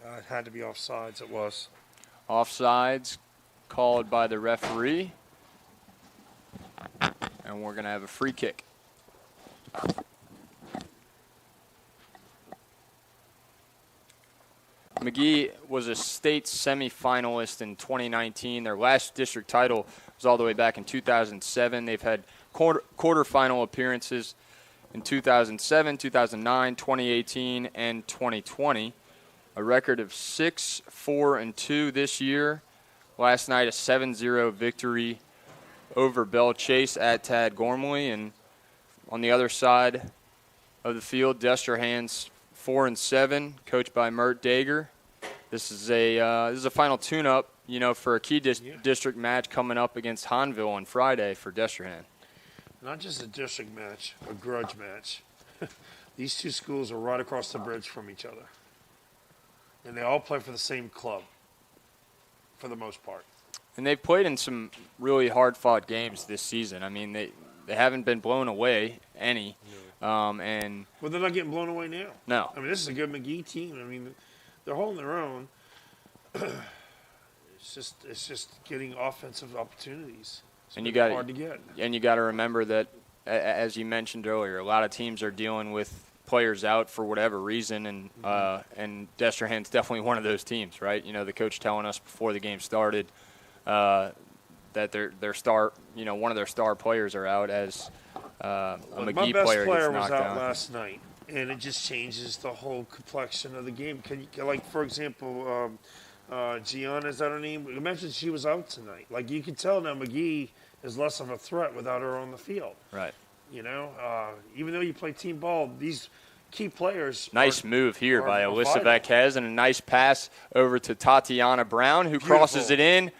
It had to be offsides. It was. Offsides called by the referee. And we're going to have a free kick. McGee was a state semifinalist in 2019. Their last district title was all the way back in 2007. They've had quarterfinal appearances in 2007, 2009, 2018, and 2020. A record of 6-4-2 this year. Last night, a 7-0 victory over Belle Chase at Tad Gormley. And on the other side of the field, Destrehan's 4-7, coached by Mert Dager. This is a final tune-up, for a key district match coming up against Hanville on Friday for Destrehan. Not just a district match, a grudge match. These two schools are right across the bridge from each other. And they all play for the same club, for the most part. And they've played in some really hard-fought games this season. I mean, they haven't been blown away any. Well, they're not getting blown away now. No. I mean, this is a good McGee team. I mean, they're holding their own. It's just getting offensive opportunities. It's hard to get. And you got to remember that, as you mentioned earlier, a lot of teams are dealing with players out for whatever reason, and Destrehan's definitely one of those teams, right? The coach telling us before the game started that their star, one of their star players are out as a McGee my best player player gets knocked was out down last night, and it just changes the whole complexion of the game. For example, Gianna, is that her name? Imagine she was out tonight. Like, you can tell now McGee is less of a threat without her on the field. Right. Even though you play team ball, these key players. Nice move here by Alyssa Vaquez, and a nice pass over to Tatiana Brown, who crosses it in.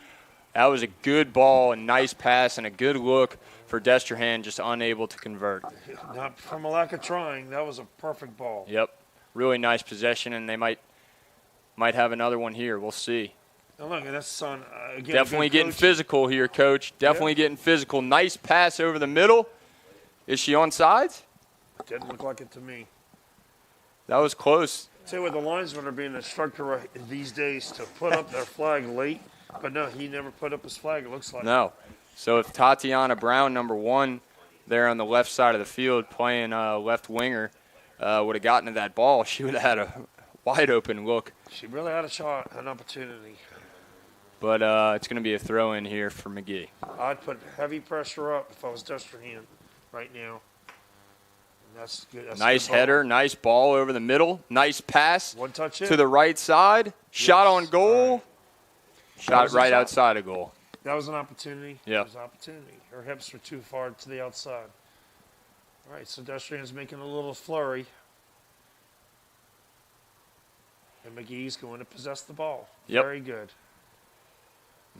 That was a good ball, a nice pass, and a good look for Destrehan, just unable to convert. Not from a lack of trying. That was a perfect ball. Yep. Really nice possession, and they might have another one here. We'll see. Now look, and that's on again. Definitely getting physical here, Coach. Definitely getting physical. Nice pass over the middle. Is she onside? Didn't look like it to me. That was close. Tell you what, the linesmen are being instructed these days to put up their flag late, but no, he never put up his flag, it looks like. No. So if Tatiana Brown, number 1, there on the left side of the field playing left winger, would have gotten to that ball, she would have had a wide open look. She really had a shot, an opportunity. But it's going to be a throw in here for McGee. I'd put heavy pressure up if I was Destrehan right now. And that's good. That's nice a good header, nice ball over the middle, nice pass one touch to the right side, shot on goal, shot right shot. outside of goal. That was an opportunity. Yeah. That was an opportunity. Her hips were too far to the outside. All right, so Destrehan's making a little flurry. And McGee's going to possess the ball. Yep. Very good.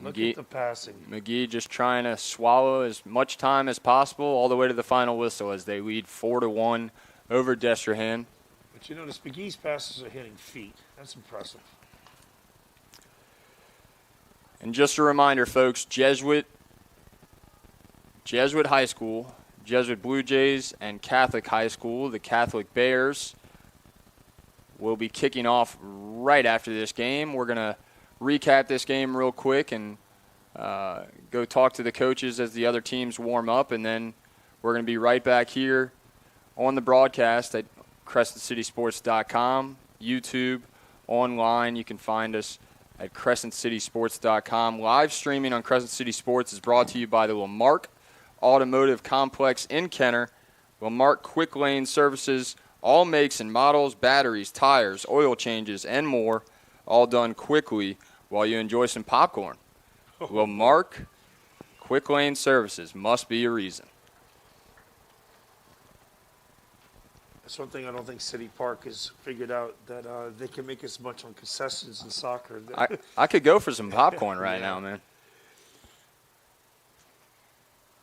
Look McGee, at the passing. McGee just trying to swallow as much time as possible all the way to the final whistle as they lead 4-1 over Destrehan. But you notice McGee's passes are hitting feet. That's impressive. And just a reminder, folks, Jesuit High School, Jesuit Blue Jays, and Catholic High School, the Catholic Bears, will be kicking off right after this game. We're going to recap this game real quick and go talk to the coaches as the other teams warm up, and then we're going to be right back here on the broadcast at CrescentCitySports.com, YouTube, online. You can find us at CrescentCitySports.com. Live streaming on Crescent City Sports is brought to you by the Lamarck Automotive Complex in Kenner. Lamarck Quick Lane Services, all makes and models, batteries, tires, oil changes, and more, all done quickly while you enjoy some popcorn. Lamarck Quick Lane Services must be a reason. That's one thing I don't think City Park has figured out, that they can make as much on concessions in soccer. I could go for some popcorn right now, man.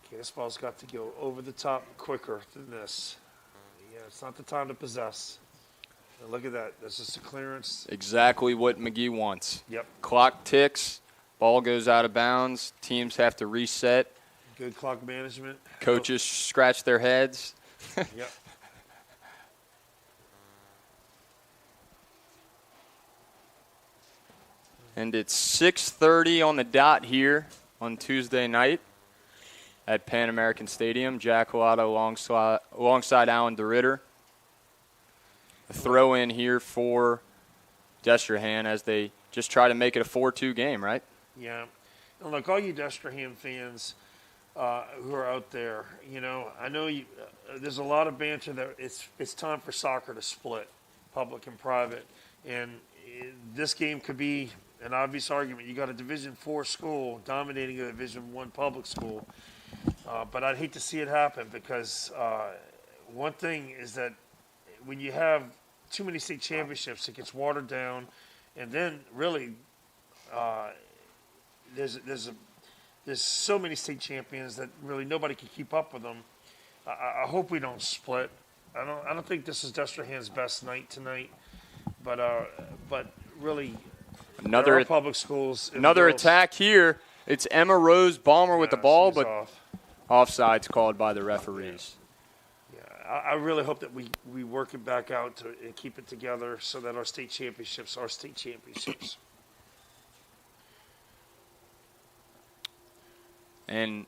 Okay, this ball's got to go over the top quicker than this. Yeah, it's not the time to possess. Now look at that. That's just a clearance. Exactly what McGee wants. Yep. Clock ticks. Ball goes out of bounds. Teams have to reset. Good clock management. Coaches scratch their heads. Yep. And it's 6:30 on the dot here on Tuesday night at Pan American Stadium. Jack Hilotto alongside Alan DeRitter. A throw in here for Destrehan as they just try to make it a 4-2 game, right? Yeah. And look, all you Destrehan fans who are out there, I know there's a lot of banter that it's time for soccer to split, public and private. And this game could be an obvious argument. You got a Division IV school dominating a Division I public school. But I'd hate to see it happen because one thing is that when you have too many state championships, it gets watered down. And then really there's so many state champions that really nobody can keep up with them. I hope we don't split. I don't think this is Destrehan's best night tonight, but really, another public schools. Another attack here. It's Emma Rose Balmer with the ball, but offside's called by the referees. Yeah, I really hope that we work it back out and keep it together so that our state championships are state championships. And,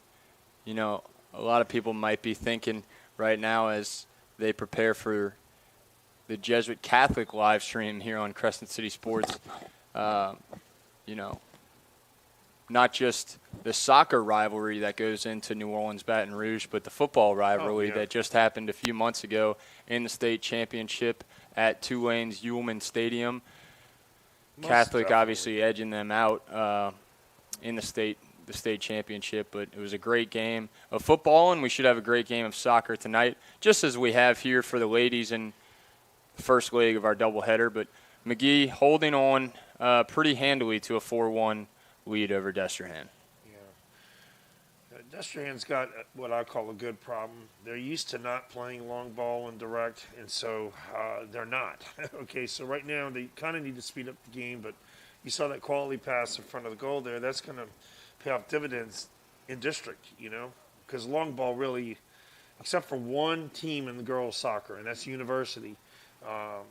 a lot of people might be thinking right now as they prepare for the Jesuit Catholic live stream here on Crescent City Sports, not just the soccer rivalry that goes into New Orleans, Baton Rouge, but the football rivalry that just happened a few months ago in the state championship at Tulane's Ullman Stadium. Catholic obviously edging them out in the state championship, but it was a great game of football, and we should have a great game of soccer tonight, just as we have here for the ladies in the first leg of our doubleheader. But McGee holding on pretty handily to a 4-1 lead over Destrehan. Yeah. Destrehan's got what I call a good problem. They're used to not playing long ball and direct, and so they're not. Okay, so right now they kind of need to speed up the game, but you saw that quality pass in front of the goal there. That's going to pay off dividends in district, because long ball really, except for one team in the girls' soccer, and that's University,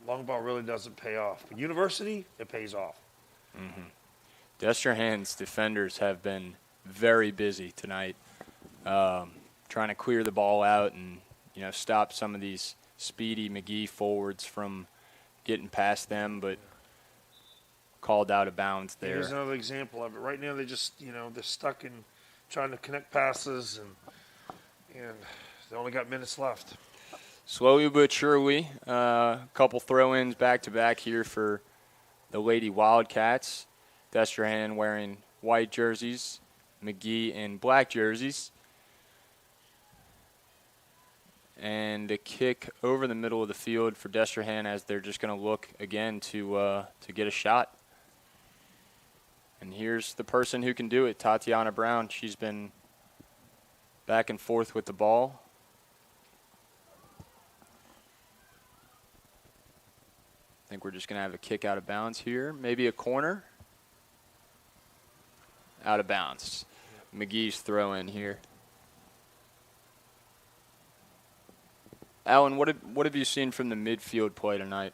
long ball really doesn't pay off. But University, it pays off. Mm-hmm. Destrehan's defenders have been very busy tonight, trying to clear the ball out and stop some of these speedy McGee forwards from getting past them, but called out of bounds there. Here's another example of it. Right now, they just they're stuck in trying to connect passes, and they only got minutes left. Slowly but surely, a couple throw-ins back-to-back here for the Lady Wildcats. Destrehan wearing white jerseys, McGee in black jerseys. And a kick over the middle of the field for Destrehan as they're just going to look again to get a shot. And here's the person who can do it, Tatiana Brown. She's been back and forth with the ball. I think we're just going to have a kick out of bounds here. Maybe a corner. Out of bounds. McGee's throw in here. Alan, what have you seen from the midfield play tonight?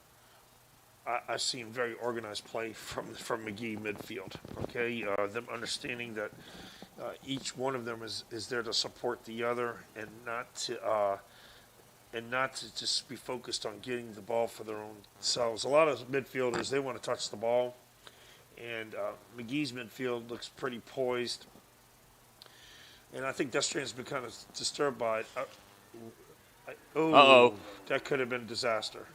I've seen very organized play from McGee midfield. Okay, them understanding that each one of them is there to support the other and not to just be focused on getting the ball for their own selves. A lot of midfielders, they want to touch the ball, and McGee's midfield looks pretty poised. And I think Destrehan's been kind of disturbed by it. That could have been a disaster.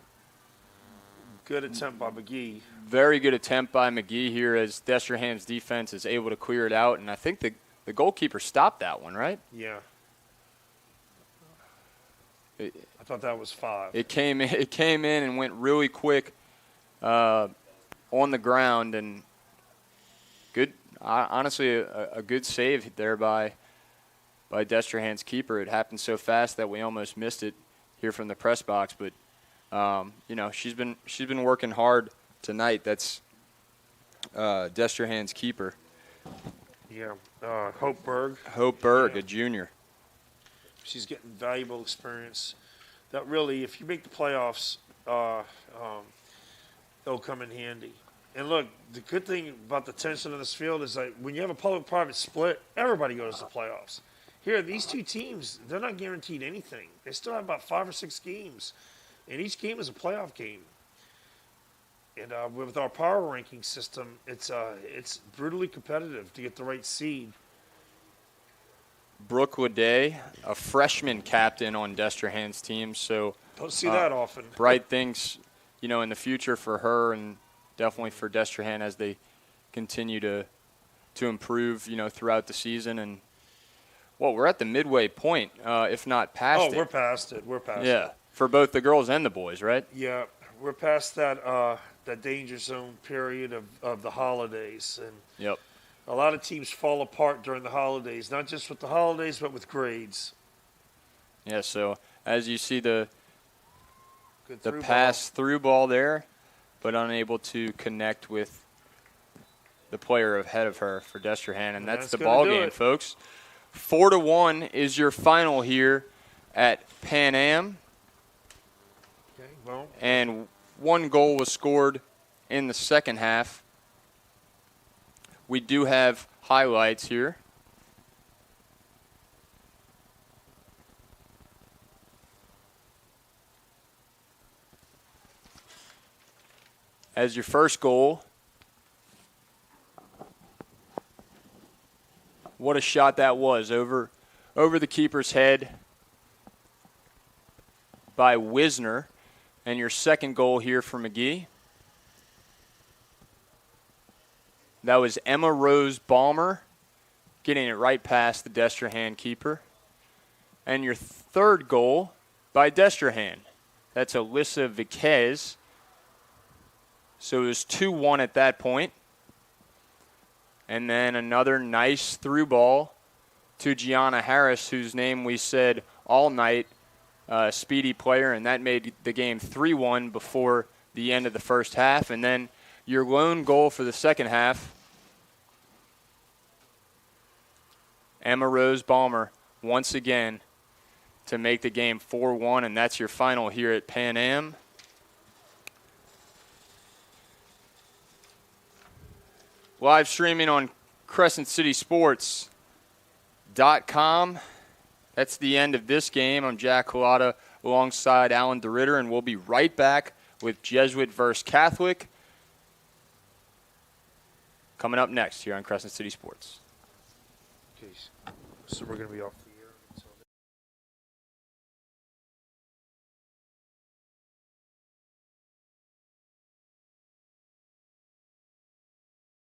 Good attempt by McGee. Very good attempt by McGee here as Destrehan's defense is able to clear it out. And I think the goalkeeper stopped that one, right? Yeah. I thought that was 5. It came in and went really quick on the ground. And good, honestly, a good save there by Destrehan's keeper. It happened so fast that we almost missed it here from the press box. But she's been working hard tonight. That's Destrehan's keeper. Yeah, Hope Berg. Hope Berg, Yeah. a junior. She's getting valuable experience. That really, if you make the playoffs, it'll come in handy. And look, the good thing about the tension in this field is that when you have a public-private split, everybody goes to the playoffs. Here, these two teams, they're not guaranteed anything. They still have about 5 or 6 games, and each game is a playoff game. And with our power ranking system, it's brutally competitive to get the right seed. Brooke Leday, a freshman captain on Destrehan's team, so Don't see that often. bright things, in the future for her and definitely for Destrehan as they continue to improve, throughout the season. And well, we're at the midway point, if not past it. Oh, we're past it. We're past it. Yeah, for both the girls and the boys, right? Yeah, we're past that that danger zone period of the holidays, and Yep. a lot of teams fall apart during the holidays, not just with the holidays, but with grades. Yeah, so as you see the Good the through pass through ball there, but unable to connect with the player ahead of her for Destrehan, and that's the gonna ball do game, it. folks. 4-1 is your final here at Pan Am, ball. Okay, well, and 1 goal was scored in the second half. We do have highlights here. As your first goal, what a shot that was over the keeper's head by Wisner. And your second goal here for McGee, that was Emma Rose Balmer getting it right past the Destrehan keeper. And your third goal by Destrehan, that's Alyssa Viquez. So it was 2-1 at that point. And then another nice through ball to Gianna Harris, whose name we said all night, speedy player, and that made the game 3-1 before the end of the first half. And then your lone goal for the second half, Emma Rose Balmer, once again, to make the game 4-1, and that's your final here at Pan Am. Live streaming on CrescentCitySports.com. That's the end of this game. I'm Jack Collada alongside Alan DeRitter, and we'll be right back with Jesuit versus Catholic coming up next here on Crescent City Sports. okay, so we're going to be off.